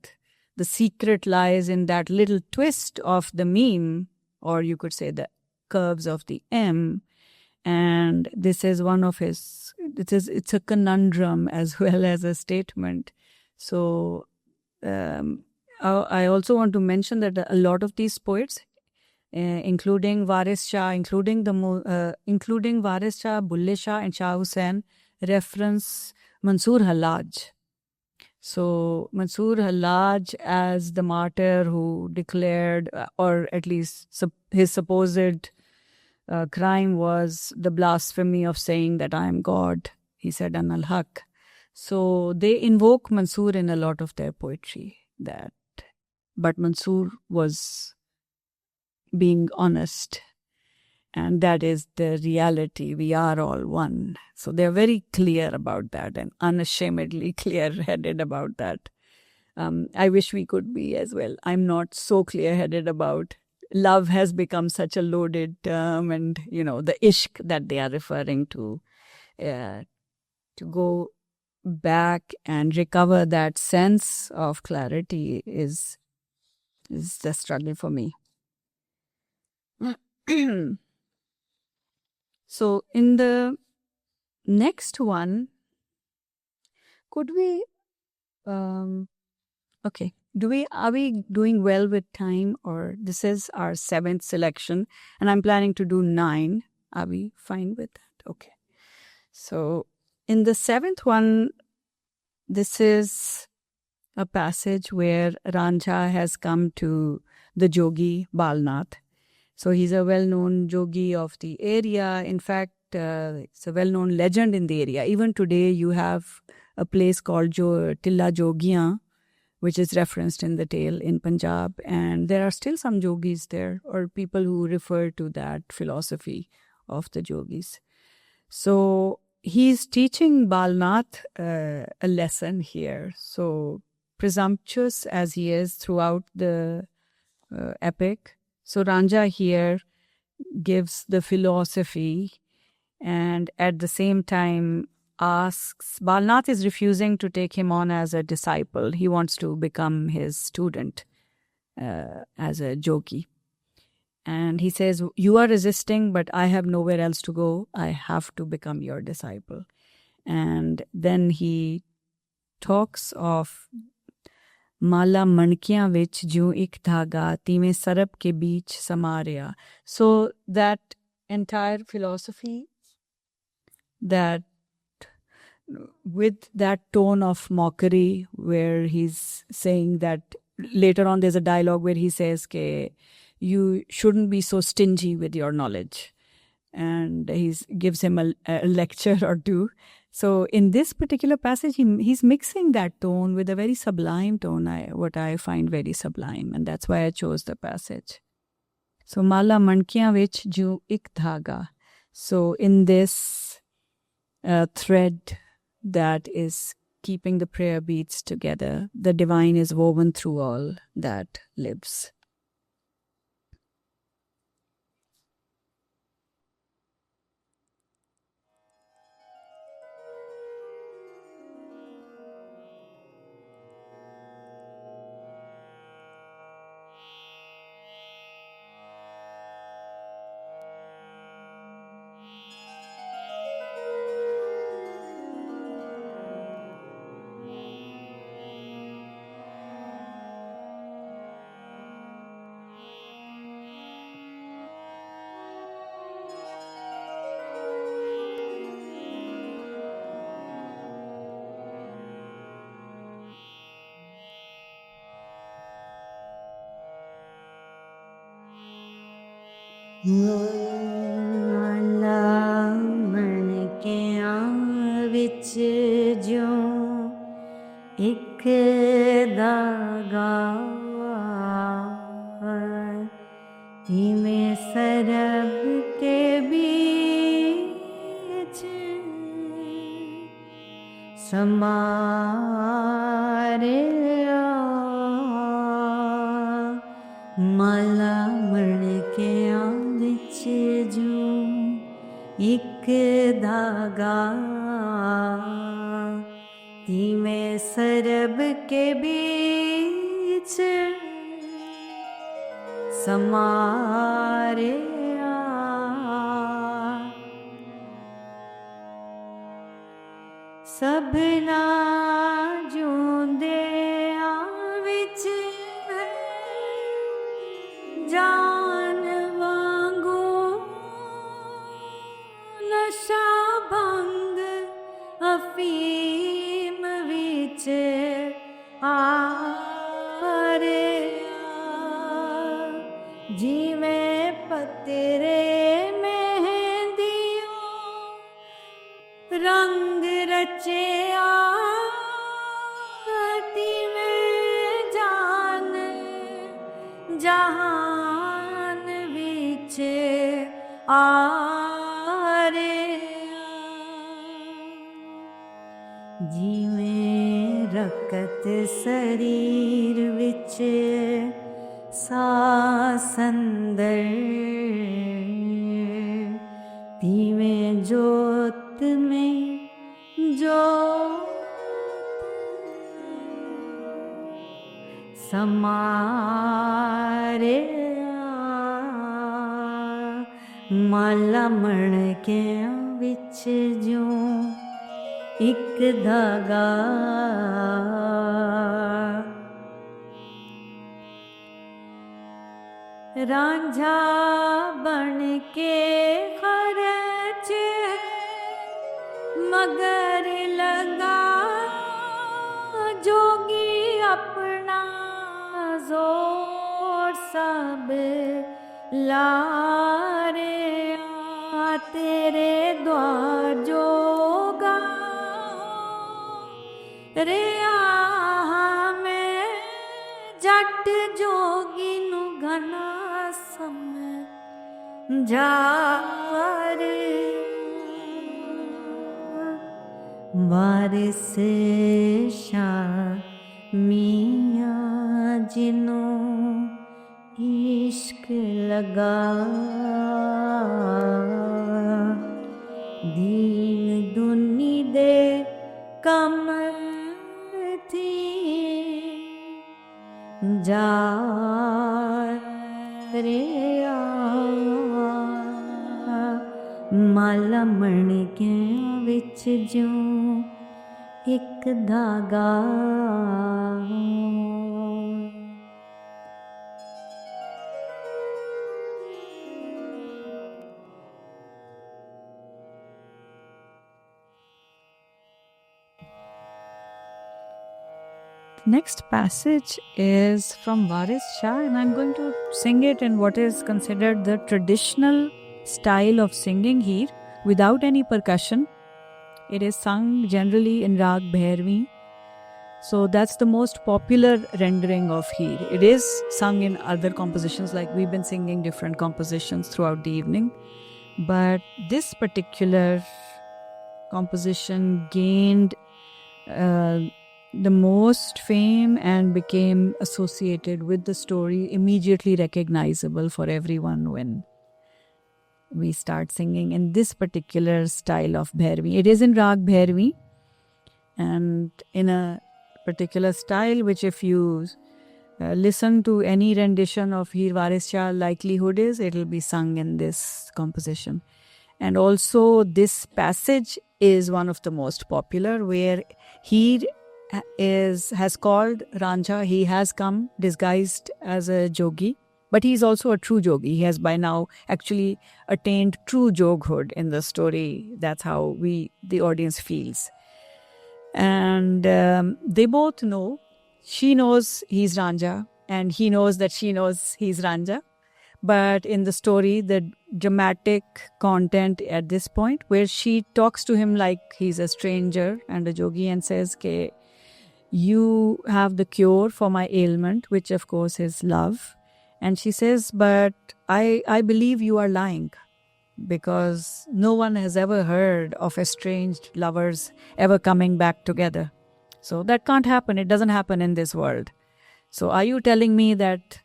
The secret lies in that little twist of the meme, or you could say the curves of the M. And this is one of his, it's a conundrum as well as a statement. So I also want to mention that a lot of these poets, including Waris Shah, including Waris Shah, Bulle Shah and Shah Hussain, reference Mansur Hallaj. So Mansur Hallaj as the martyr who declared, or at least his supposed crime was the blasphemy of saying that I am God. He said, Anal Haq. So they invoke Mansoor in a lot of their poetry. But Mansoor was being honest. And that is the reality. We are all one. So they're very clear about that and unashamedly clear-headed about that. I wish we could be as well. I'm not so clear-headed about love has become such a loaded term, and, the ishq that they are referring to go back and recover that sense of clarity is the struggle for me. So in the next one, could we, okay, are we doing well with time, or this is our 7th selection and I'm planning to do 9. Are we fine with that? Okay. So in the 7th one, this is a passage where Ranjha has come to the Jogi Balnath. So he's a well-known Jogi of the area. In fact, it's a well-known legend in the area. Even today, you have a place called Tilla Jogiyan, which is referenced in the tale in Punjab. And there are still some Jogis there, or people who refer to that philosophy of the Jogis. So he's teaching Balnath a lesson here. So presumptuous as he is throughout the epic, so Ranjha here gives the philosophy and at the same time asks, Balnath is refusing to take him on as a disciple. He wants to become his student as a jogi. And he says, you are resisting, but I have nowhere else to go. I have to become your disciple. And then he talks of माला मणकियां विच ज्यों एक धागा तीवें सरब के बीच समा रिया. So that entire philosophy, that with that tone of mockery where he's saying that, later on there's a dialogue where he says ke you shouldn't be so stingy with your knowledge, and he gives him a lecture or two. So in this particular passage, he's mixing that tone with a very sublime tone, what I find very sublime, and that's why I chose the passage. So Mala mankiyan vich jo ik dhaga. So in this thread that is keeping the prayer beats together, the divine is woven through all that lives. ਮਾਲਾ ਮਣਕਿਆਂ ਵਿੱਚ ਜਿਉਂ ਇੱਕ ਧਾਗਾ ਜਿਵੇਂ ਸਰਬ ਕੇ beach ਸਮਾਰਿਆ ਮਾਲਾ ਮਣਕਿਆਂ ਵਿੱਚ ਜੋ ਇੱਕ ਧਾਗਾ ਧੀਮੇ ਸਰਬ ਕੇ बीच समारिया सबना ਜੂੰਦਿਆਂ ਵਿੱਚ ਜਾਨ ਵਾਂਗੂ ਨਸ਼ਾ ਭੰਗ ਅਫੀਮ ਵਿੱਚ ਆਰਿਆ ਜਿਵੇਂ ਪਤਰੇ ਮੇ रंग रचिया तिवें जान जहान विच आरे जिवें रकत शरीर विच सासंदर तिवें जोत में जोत समारे माला मणके विच जो एक धागा रांझा बन के खर्च मगर लगा जोगी अपना जोर सब लारे तेरे द्वार जोगा रे मैं जट जोगी नु घना जारे वारिस शाह मियाँ जिन्हों इश्क लगा दीन दुनी दे कमर थी जा रे माला मणकियां विच जो एक धागा Next passage is from Waris Shah, and I'm going to sing it in what is considered the traditional style of singing here, without any percussion. It is sung generally in Rag Bhairavi. So that's the most popular rendering of here. It is sung in other compositions, like we've been singing different compositions throughout the evening. But this particular composition gained the most fame and became associated with the story, immediately recognizable for everyone when we start singing in this particular style of Bhairavi. It is in Rag Bhairavi and in a particular style which, if you listen to any rendition of Heer Waris Shah, likelihood is it will be sung in this composition. And also this passage is one of the most popular, where Heer has called Ranjha. He has come disguised as a jogi, but he is also a true jogi. He has by now actually attained true joghood in the story. That's how the audience feels. And they both know. She knows he's Ranjha, and he knows that she knows he's Ranjha. But in the story, the dramatic content at this point, where she talks to him like he's a stranger and a jogi, and says, "Ke you have the cure for my ailment," which of course is love. And she says, "But I believe you are lying, because no one has ever heard of estranged lovers ever coming back together. So that can't happen. It doesn't happen in this world. So are you telling me that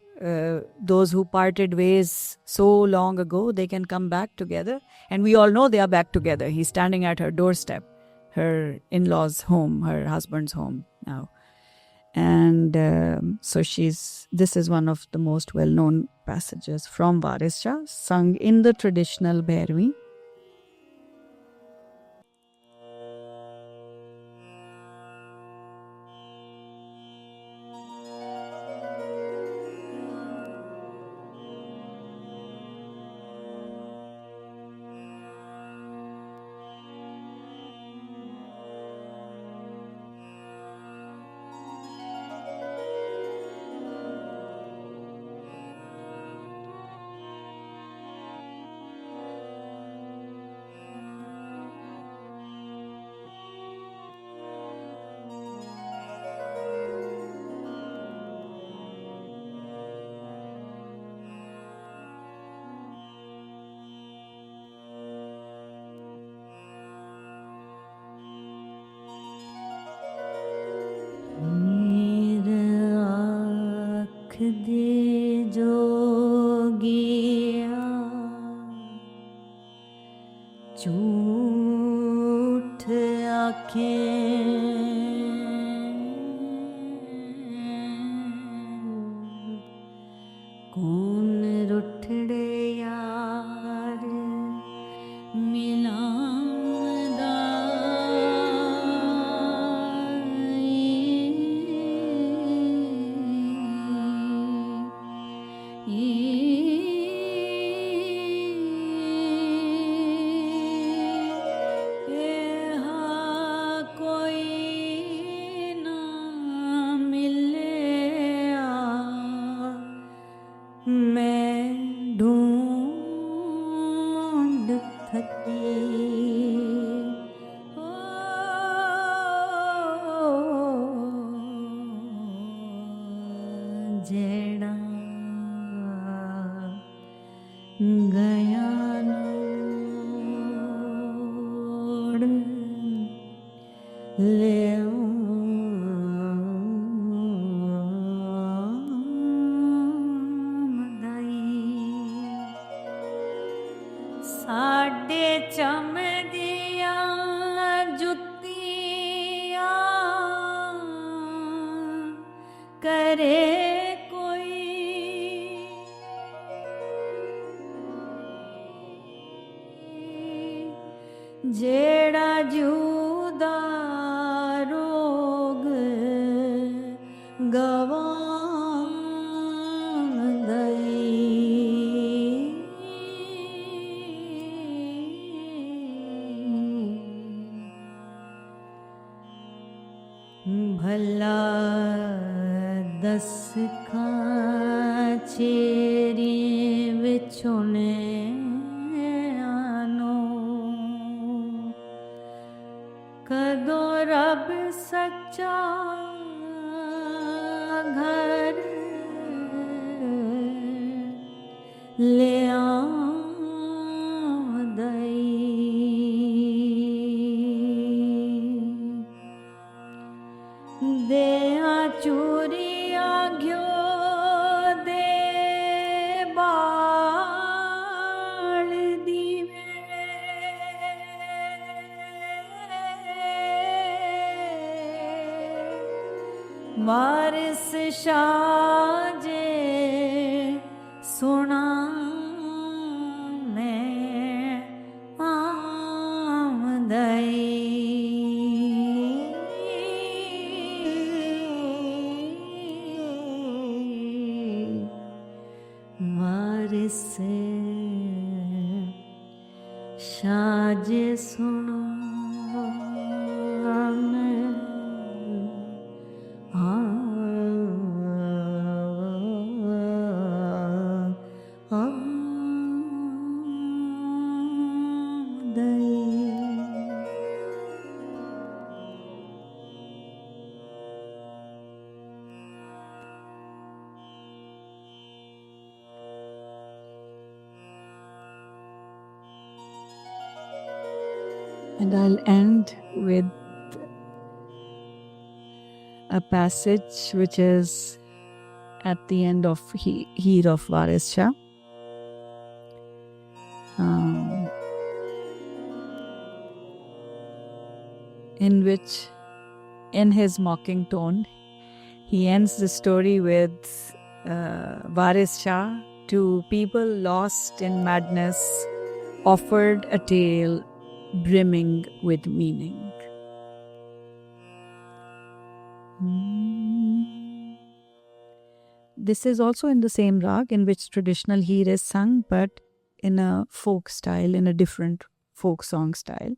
those who parted ways so long ago, they can come back together?" And we all know they are back together. He's standing at her doorstep, her in-laws' home, her husband's home now. And so this is one of the most well-known passages from Waris Shah, sung in the traditional Bhairavi. दे जोगिया झूठ आखें कौन रुठड़े यार मिलांदा मैं ढूंढ थकी ओ जेड़ा गया नोड़ ले साडे चमदियां जुत्तियां करे कोई जेड़ा जुदा रोग भला दस चेरी विछुने आनो कदों रब सच्चा घर ले देआ चूरिया घ्यो दे बाल दीवे वारिस शाजे सुना मैं आमदई वारिस शाजे सुनो And I'll end with a passage which is at the end of Heer of Waris Shah. In which, in his mocking tone, he ends the story with Waris Shah to people lost in madness offered a tale brimming with meaning. This is also in the same rag in which traditional Heer is sung, but in a folk style, in a different folk song style.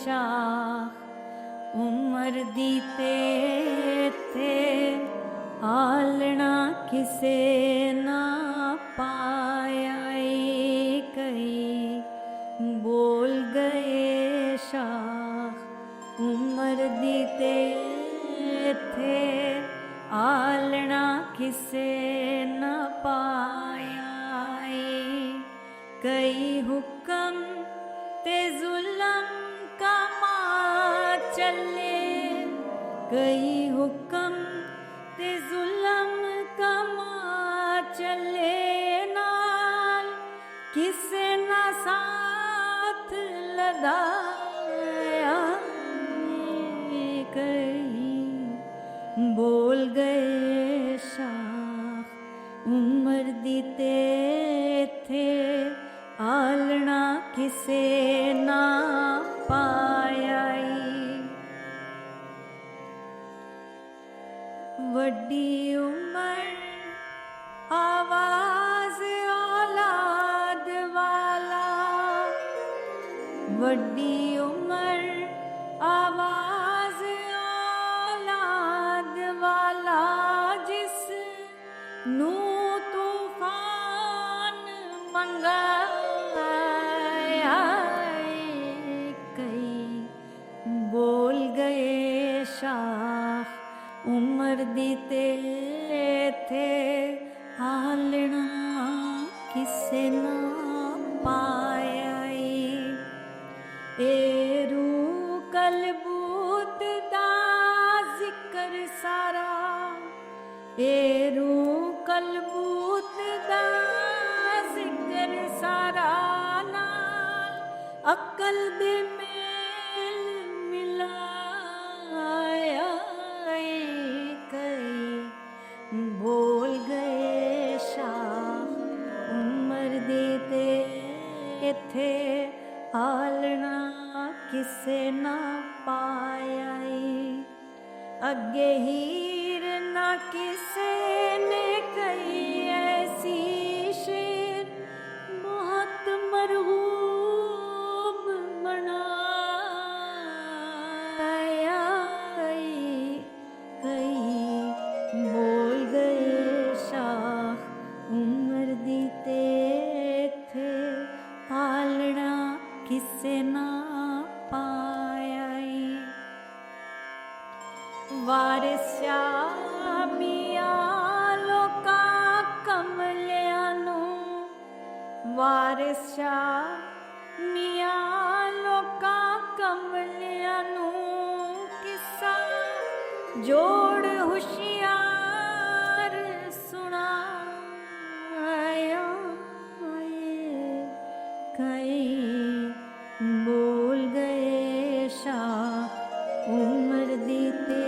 शाख उमर दी ते थे आलना किसे ना पाया कई बोल गए शाख उमर दी ते थे आलना किसे न पाया कई हुक्म ते जुल्म का माँ चले कई हुक्म ते जुल्म का माँ चले नाल किसे न साथ लदाया कई बोल गए शाख उमर दी ते थे आलना किसे ना पाया वड्डी उमर आवाज औलाद वाला वड्डी उमर आवाज औलाद वाला जिस नू तूफान मंगाया कई बोल गए शाख उमर दी ते थे आलना किसे ना पाया रू कलबूत दा जिक्र सारा रू कलबूत दा जिक्र सारा नाल अकल दे मेल मिलाया कई बोल गए शाख उमर देते थे आलना किसे ना पाया अगे हीर ना किसे ने कही ऐसी शेर बहुत मरहूब बनाया कई बोल गए शाख उमर दीते थे पालना किसे ना पाया वारिस्या मिया लोका कमलियानु वारिस्या मिया लोका कमलियानु किस्सा जोड़ होशियार सुनाया कई बोल गए शाह उमर दीते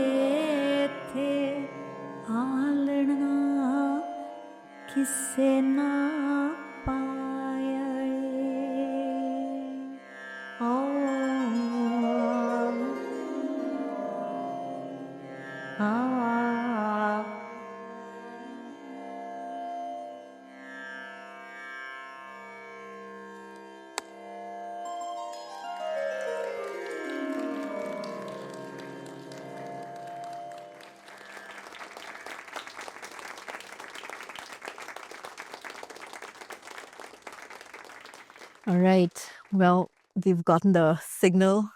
थे आलना किसे ना पाया All right. Well, we've gotten the signal.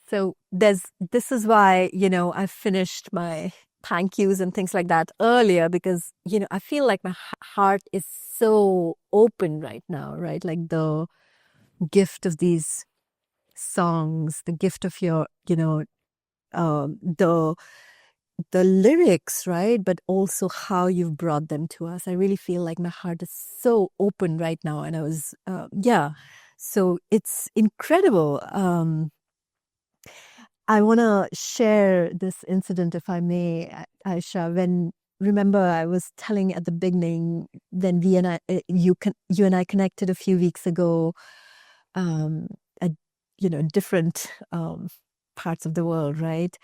So this is why, I finished my thank yous and things like that earlier because, I feel like my heart is so open right now, right? Like the gift of these songs, the gift of your, the lyrics, right? But also how you've brought them to us. I really feel like my heart is so open right now. And I was, so it's incredible. I want to share this incident, if I may, Aisha. Remember I was telling at the beginning, then you and I connected a few weeks ago, at, different parts of the world, right?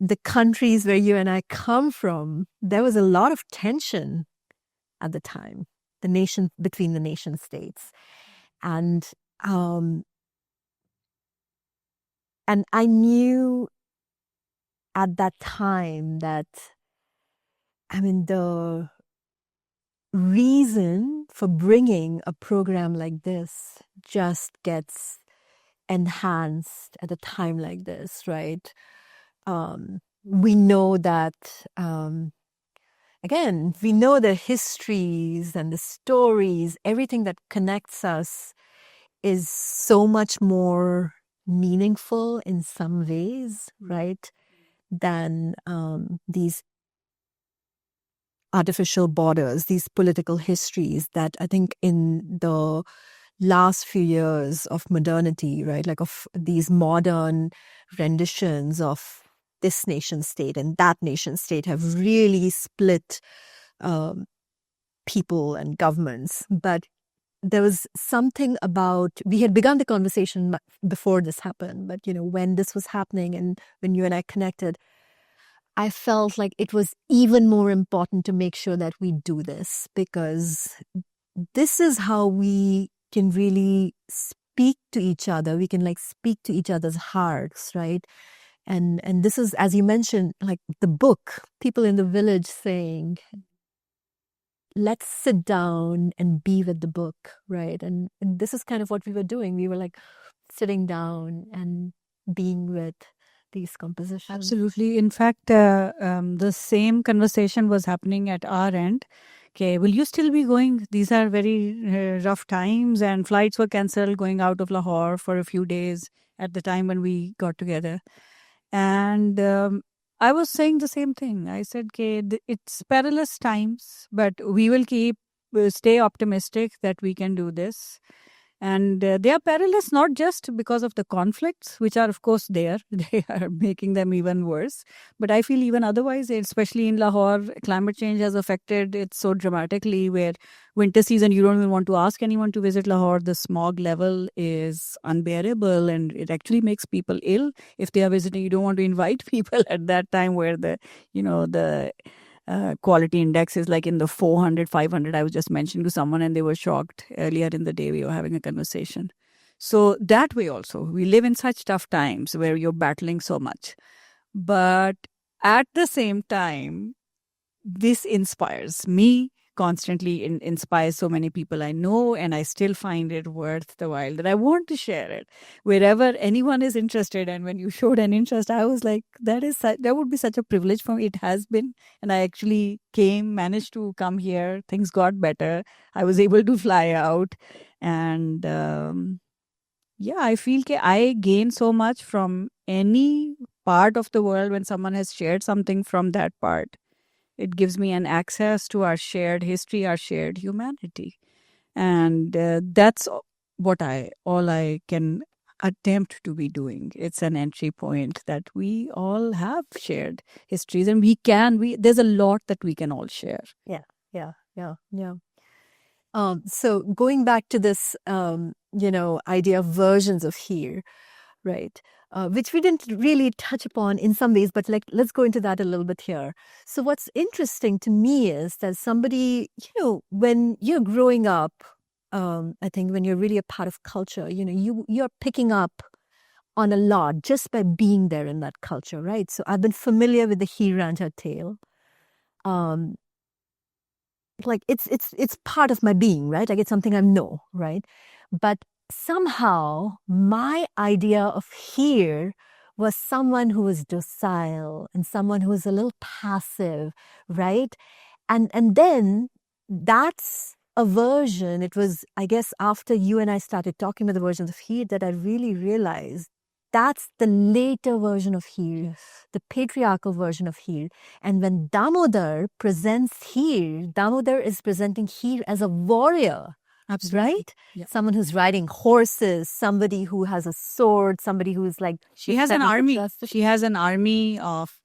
The countries where you and I come from, there was a lot of tension at the time, between the nation states. And And I knew at that time that, I mean, the reason for bringing a program like this just gets enhanced at a time like this, right? We know that, again, we know the histories and the stories, everything that connects us is so much more meaningful in some ways, right, than these artificial borders, these political histories that I think in the last few years of modernity, right, like of these modern renditions of this nation state and that nation state have really split people and governments. But there was something about, we had begun the conversation before this happened, but when this was happening and when you and I connected, I felt like it was even more important to make sure that we do this, because this is how we can really speak to each other. We can speak to each other's hearts, right? And this is, as you mentioned, like the book, people in the village saying, let's sit down and be with the book, right? And this is kind of what we were doing. We were sitting down and being with these compositions. Absolutely. In fact, the same conversation was happening at our end. Okay, will you still be going? These are very rough times, and flights were cancelled going out of Lahore for a few days at the time when we got together. And I was saying the same thing. I said, okay, it's perilous times, but we will stay optimistic that we can do this. And they are perilous not just because of the conflicts, which are, of course, there. They are making them even worse. But I feel even otherwise, especially in Lahore, climate change has affected it so dramatically, where winter season, you don't even want to ask anyone to visit Lahore. The smog level is unbearable, and it actually makes people ill. If they are visiting, you don't want to invite people at that time where the quality index is like in the 400, 500. I was just mentioning to someone and they were shocked. Earlier in the day, we were having a conversation. So that way also, we live in such tough times where you're battling so much. But at the same time, this inspires me constantly, inspires so many people I know, and I still find it worth the while that I want to share it wherever anyone is interested. And when you showed an interest, I was like, that would be such a privilege for me. It has been, and I actually managed to come here. Things got better. I was able to fly out, and I feel I gain so much from any part of the world when someone has shared something from that part. It gives me an access to our shared history, our shared humanity. And that's what all I can attempt to be doing. It's an entry point that we all have shared histories, and there's a lot that we can all share. Yeah. So going back to this, idea of versions of here, right? Which we didn't really touch upon in some ways, but let's go into that a little bit here. So what's interesting to me is that somebody, when you're growing up, I think when you're really a part of culture, you're picking up on a lot just by being there in that culture, right? So I've been familiar with the Heer Ranjha tale. It's part of my being, right? Like it's something I know, right? But somehow my idea of Heer was someone who was docile and someone who was a little passive, right? And then that's a version. It was, I guess, after you and I started talking about the versions of Heer that I really realized that's the later version of Heer, the patriarchal version of Heer. And when Damodar presents Heer, Damodar is presenting Heer as a warrior. Absolutely. Right? Yeah. Someone who's riding horses, somebody who has a sword, somebody who's she has an army. She has an army of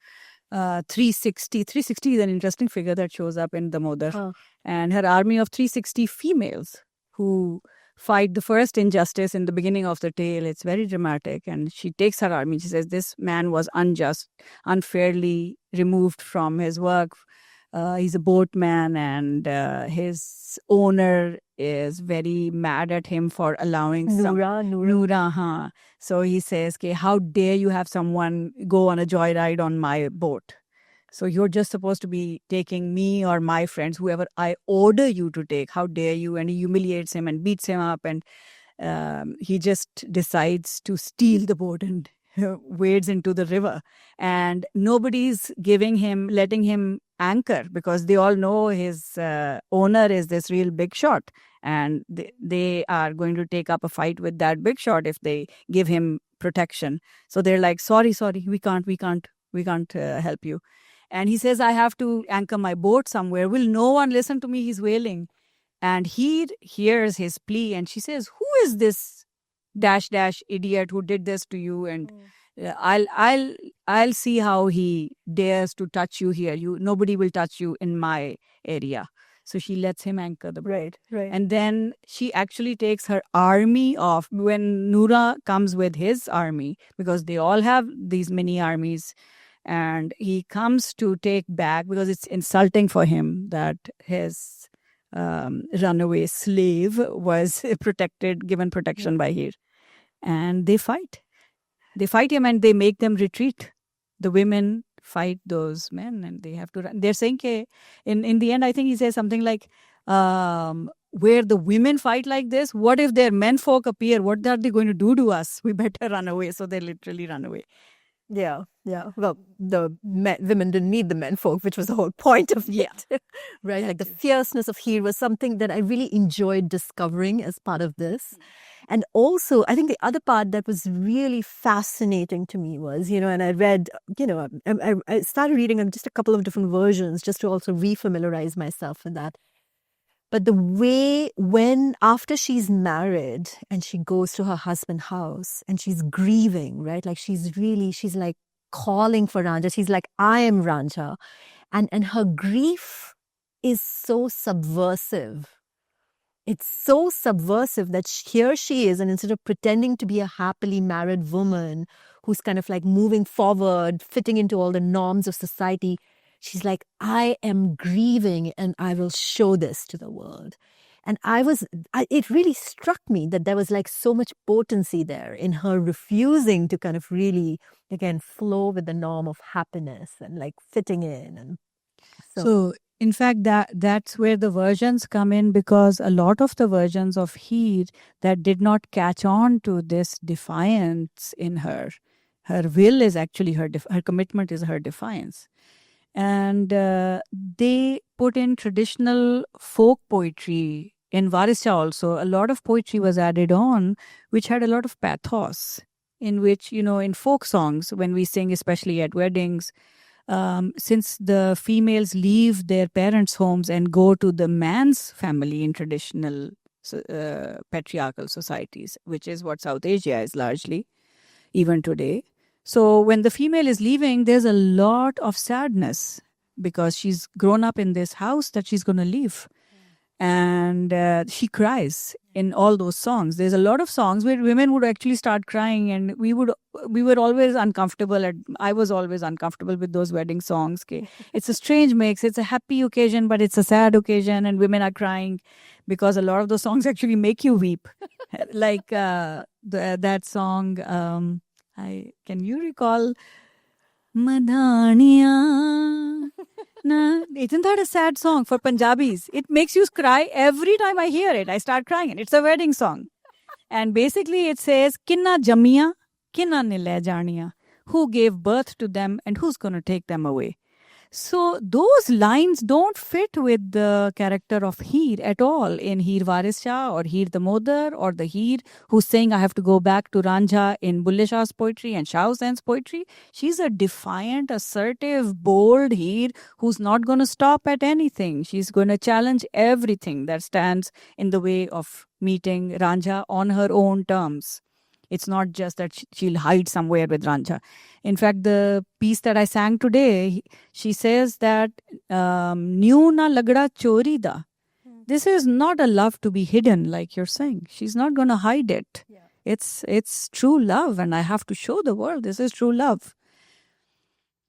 360. 360 is an interesting figure that shows up in Damodar. And her army of 360 females who fight the first injustice in the beginning of the tale. It's very dramatic. And she takes her army. She says, this man was unjust, unfairly removed from his work, he's a boatman, and his owner is very mad at him for allowing Noora, huh? So he says, "Okay, how dare you have someone go on a joyride on my boat? So you're just supposed to be taking me or my friends, whoever I order you to take. How dare you?" And he humiliates him and beats him up, and he just decides to steal the boat and wades into the river. And nobody's letting him anchor, because they all know his owner is this real big shot, and they are going to take up a fight with that big shot if they give him protection. So they're like, sorry, we can't help you. And he says, I have to anchor my boat somewhere. Will no one listen to me? He's wailing. And he hears his plea, and she says, who is this dash idiot who did this to you? And I'll see how he dares to touch you here. Nobody will touch you in my area. So she lets him anchor the boat. Right. And then she actually takes her army off when Noora comes with his army, because they all have these mini armies. And he comes to take back, because it's insulting for him that his runaway slave was given protection by Heer. And they fight. They fight him and they make them retreat. The women fight those men and they have to run. They're saying, in the end, I think he says something like, where the women fight like this, what if their menfolk appear? What are they going to do to us? We better run away. So they literally run away. Yeah. Well, the women didn't need the menfolk, which was the whole point of it. Right? Like the fierceness of Heer was something that I really enjoyed discovering as part of this. And also, I think the other part that was really fascinating to me was, and I read, I started reading just a couple of different versions just to also refamiliarize myself with that. But the way after she's married and she goes to her husband's house and she's grieving, right? Like she's like calling for Ranja. She's like, I am Ranja. And her grief is so subversive. It's so subversive that here she is, and instead of pretending to be a happily married woman who's kind of like moving forward, fitting into all the norms of society, she's like, I am grieving and I will show this to the world. And it really struck me that there was like so much potency there in her refusing to kind of really, again, flow with the norm of happiness and like fitting in. And so in fact, that's where the versions come in, because a lot of the versions of Heer that did not catch on to this defiance in her will is actually her commitment is her defiance. And they put in traditional folk poetry. In Waris Shah also, a lot of poetry was added on, which had a lot of pathos, in which, in folk songs, when we sing, especially at weddings, since the females leave their parents' homes and go to the man's family in traditional patriarchal societies, which is what South Asia is largely, even today. So when the female is leaving, there's a lot of sadness because she's grown up in this house that she's going to leave. And she cries in all those songs. There's a lot of songs where women would actually start crying, and we were always uncomfortable. I was always uncomfortable with those wedding songs. It's a strange mix. It's a happy occasion, but it's a sad occasion, and women are crying because a lot of those songs actually make you weep. Like that song. Can you recall? Madhaniya. Nah, isn't that a sad song for Punjabis? It makes you cry every time I hear it. I start crying, and it's a wedding song. And basically it says, Kinna jamiya, kinna ne le janiya. Who gave birth to them and who's going to take them away? So those lines don't fit with the character of Heer at all in Heer Waris Shah or Heer the Modar or the Heer who's saying I have to go back to Ranja in Bulle Shah's poetry and Shah Hussein's poetry. She's a defiant, assertive, bold Heer who's not going to stop at anything. She's going to challenge everything that stands in the way of meeting Ranja on her own terms. It's not just that she'll hide somewhere with Ranja. In fact, the piece that I sang today, she says that Nyu na lagda chori da. This is not a love to be hidden, like you're saying. She's not going to hide it. Yeah. It's true love, and I have to show the world this is true love.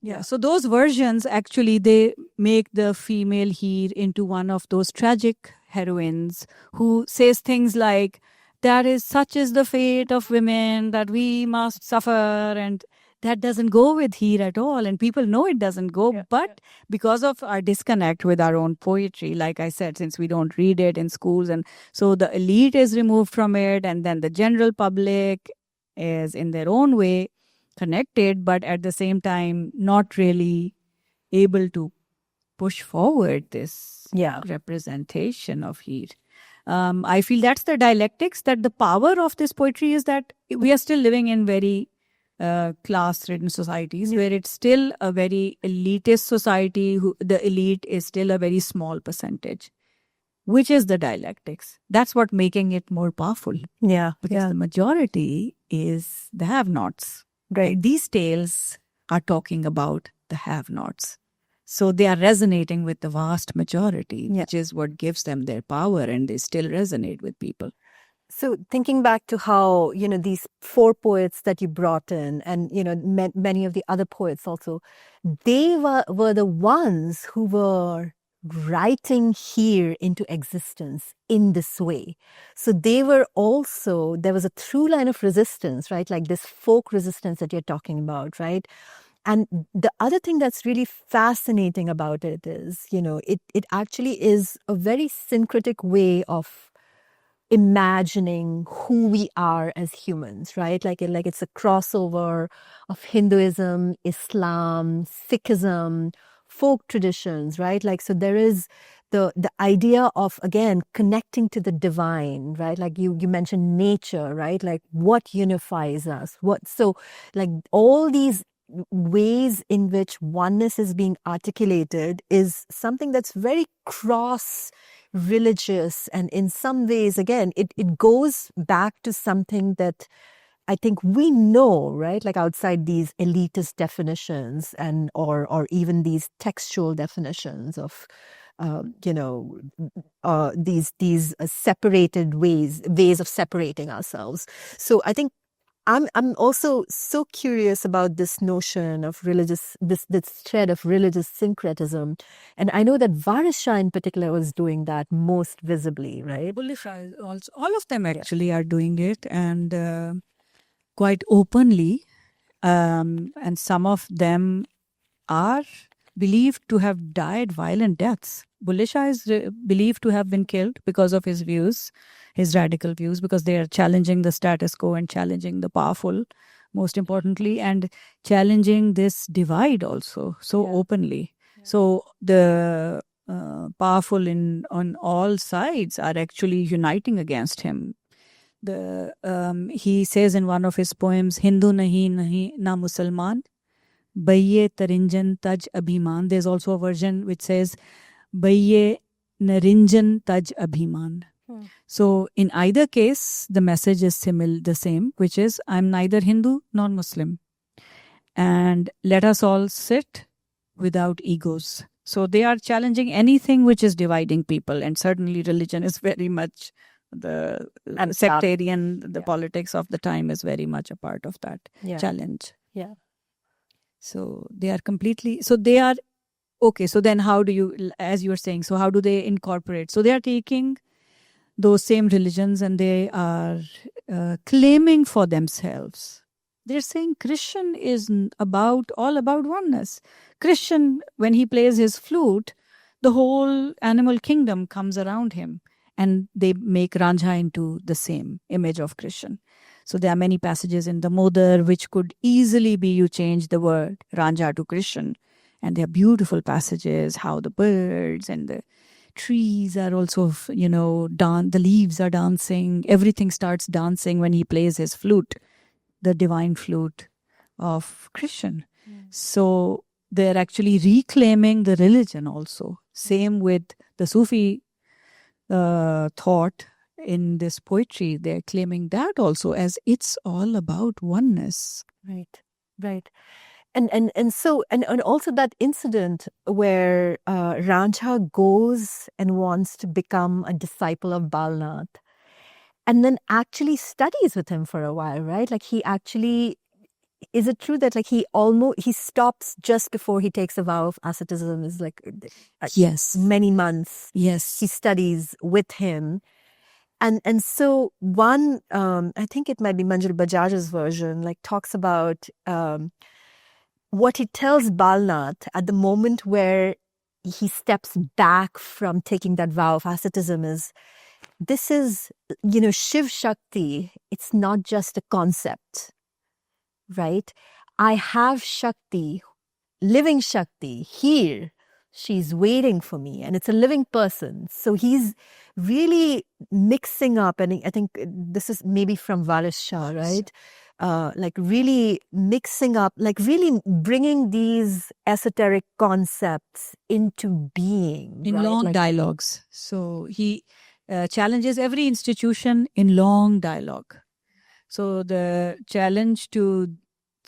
Yeah, so those versions actually they make the female Heer into one of those tragic heroines who says things like, "That is such is the fate of women that we must suffer," and that doesn't go with Heer at all, and people know it doesn't go. But because of our disconnect with our own poetry, like I said, since we don't read it in schools, and so the elite is removed from it, and then the general public is in their own way connected, but at the same time not really able to push forward this Yeah. representation of Heer. I feel that's the dialectics, that the power of this poetry is that we are still living in very class-ridden societies where it's still a very elitist society. The elite is still a very small percentage, which is the dialectics. That's what making it more powerful, Yeah. because the majority is the have-nots. Right. These tales are talking about the have-nots. So they are resonating with the vast majority, Yeah. which is what gives them their power, and they still resonate with people. So thinking back to how, these 4 poets that you brought in, and, many of the other poets also, they were the ones who were writing here into existence in this way. So they were also, there was a through line of resistance, right? Like this folk resistance that you're talking about, right? And the other thing that's really fascinating about it is, it actually is a very syncretic way of imagining who we are as humans, right? Like it's a crossover of Hinduism, Islam, Sikhism, folk traditions, right? Like, so there is the idea of, again, connecting to the divine, right? Like you mentioned nature, right? Like what unifies us? So like all these ways in which oneness is being articulated is something that's very cross religious, and in some ways, again, it goes back to something that I think we know, right? Like outside these elitist definitions and or even these textual definitions of these separated ways of separating ourselves. So I think I'm also so curious about this notion of religious, this thread of religious syncretism, and I know that Varis Shah in particular was doing that most visibly, right? Bulleh Shah is also, all of them actually are doing it, and quite openly, and some of them are believed to have died violent deaths. Bulleh Shah is believed to have been killed because of his views, his radical views, because they are challenging the status quo and challenging the powerful, most importantly, and challenging this divide also so openly. So the powerful on all sides are actually uniting against him. He says in one of his poems, "Hindu nahi na Musalman, Baiye Tarinjan Taj Abhiman." There's also a version which says, Baiye Narinjan Taj Abhiman. So in either case, the message is the same, which is, I'm neither Hindu nor Muslim. And let us all sit without egos. So they are challenging anything which is dividing people. And certainly religion is very much the sectarian, the politics of the time is very much a part of that challenge. Yeah. So they are completely, so they are, okay, so then how do you, as you were saying, so how do they incorporate? So they are taking those same religions and they are claiming for themselves. They're saying Christian is all about oneness. Christian, when he plays his flute, the whole animal kingdom comes around him, and they make Ranjha into the same image of Christian. So there are many passages in the Modar which could easily be, you change the word Ranjha to Christian. And there are beautiful passages, how the birds and the trees are also, the leaves are dancing. Everything starts dancing when he plays his flute, the divine flute of Christian. So they're actually reclaiming the religion also. Same with the Sufi thought in this poetry. They're claiming that also as it's all about oneness. Right. And so also that incident where Ranjha goes and wants to become a disciple of Balnath, and then actually studies with him for a while, right? Like he actually is it true that like he stops just before he takes a vow of asceticism? Is like Yes. many months Yes. he studies with him. And so one, I think it might be Manjul Bajaj's version, like talks about what he tells Balnath at the moment where he steps back from taking that vow of asceticism is, this is, Shiv Shakti, it's not just a concept, right? I have Shakti, living Shakti here. She's waiting for me, and it's a living person. So he's really mixing up, and I think this is maybe from Varis Shah, right? Like really mixing up, like really bringing these esoteric concepts into being. In right? long Like, dialogues. So he challenges every institution in long dialogue. So the challenge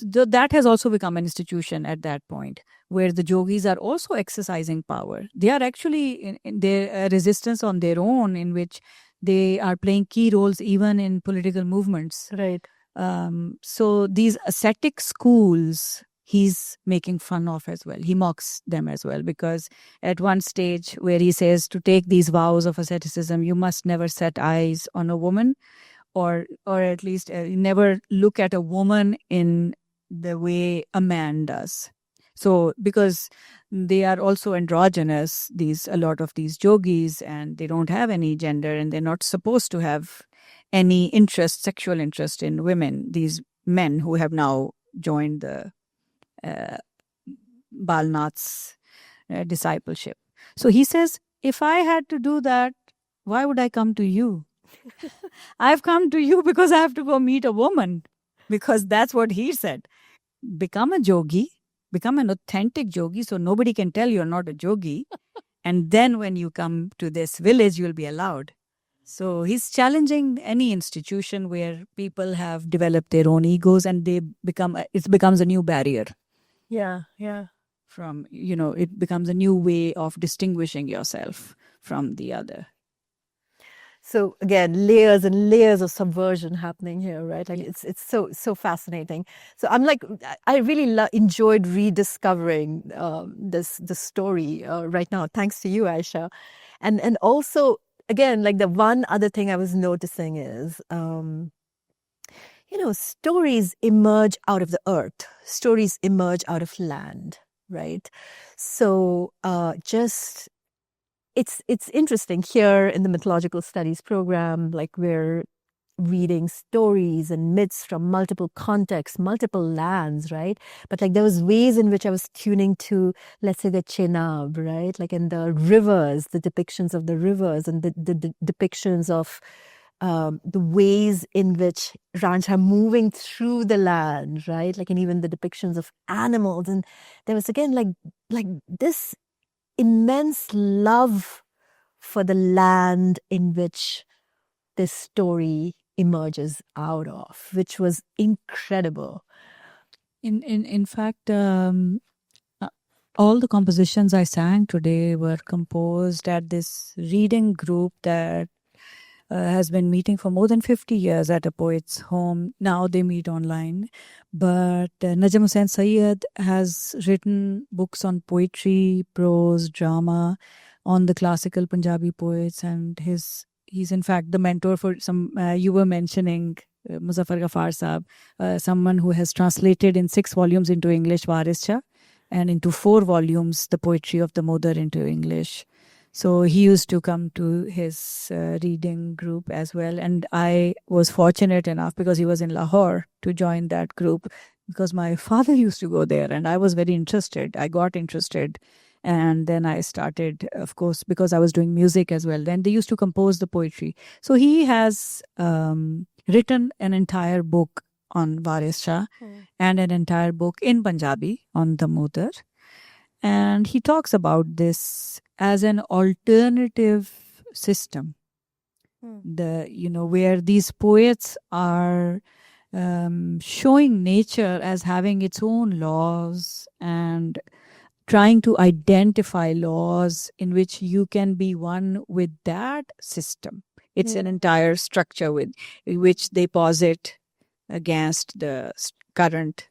that has also become an institution at that point, where the yogis are also exercising power. They are actually in their resistance on their own, in which they are playing key roles even in political movements. Right. So these ascetic schools, he's making fun of as well. He mocks them as well, because at one stage where he says, to take these vows of asceticism, you must never set eyes on a woman, or at least never look at a woman in the way a man does. So because they are also androgynous, a lot of these yogis, and they don't have any gender, and they're not supposed to have any sexual interest in women, these men who have now joined the Balnath's discipleship. So he says, if I had to do that, why would I come to you? I've come to you because I have to go meet a woman, because that's what he said. Become a yogi, become an authentic yogi, so nobody can tell you're not a yogi. And then when you come to this village, you'll be allowed. So he's challenging any institution where people have developed their own egos, and it becomes a new barrier. Yeah. From, it becomes a new way of distinguishing yourself from the other. So again, layers and layers of subversion happening here, right? Like it's so fascinating. So I'm like, I really enjoyed rediscovering this story right now, thanks to you, Aisha, and also again, like the one other thing I was noticing is, stories emerge out of the earth, stories emerge out of land, right? So it's interesting here in the mythological studies program, like we're reading stories and myths from multiple contexts, multiple lands, right? But like there was ways in which I was tuning to, let's say, the Chenab, right? Like in the rivers, the depictions of the rivers, and the depictions of the ways in which Ranch are moving through the land, right? Like, and even the depictions of animals. And there was again like this immense love for the land in which this story emerges out of, which was incredible. In fact, all the compositions I sang today were composed at this reading group that has been meeting for more than 50 years at a poet's home. Now they meet online. But Najam Hussain Sayyed has written books on poetry, prose, drama, on the classical Punjabi poets, and he's in fact the mentor for some, you were mentioning Muzaffar Ghaffar Saab, someone who has translated in 6 volumes into English Varis Shah, and into 4 volumes the poetry of the Modar into English. So he used to come to his reading group as well. And I was fortunate enough, because he was in Lahore, to join that group, because my father used to go there and I was very interested. I got interested. And then I started, of course, because I was doing music as well. Then they used to compose the poetry. So he has written an entire book on Varis Shah and an entire book in Punjabi on the Modar. And he talks about this as an alternative system, where these poets are showing nature as having its own laws and trying to identify laws in which you can be one with that system. It's an entire structure which they posit against the current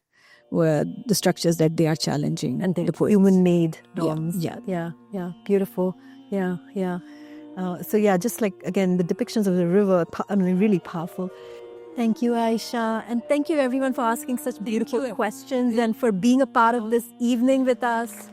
the structures that they are challenging. And the poets. human-made Yeah, norms. yeah. Yeah. Beautiful. Yeah. So yeah, just like, again, the depictions of the river, really powerful. Thank you, Aisha. And thank you, everyone, for asking such beautiful questions and for being a part of this evening with us.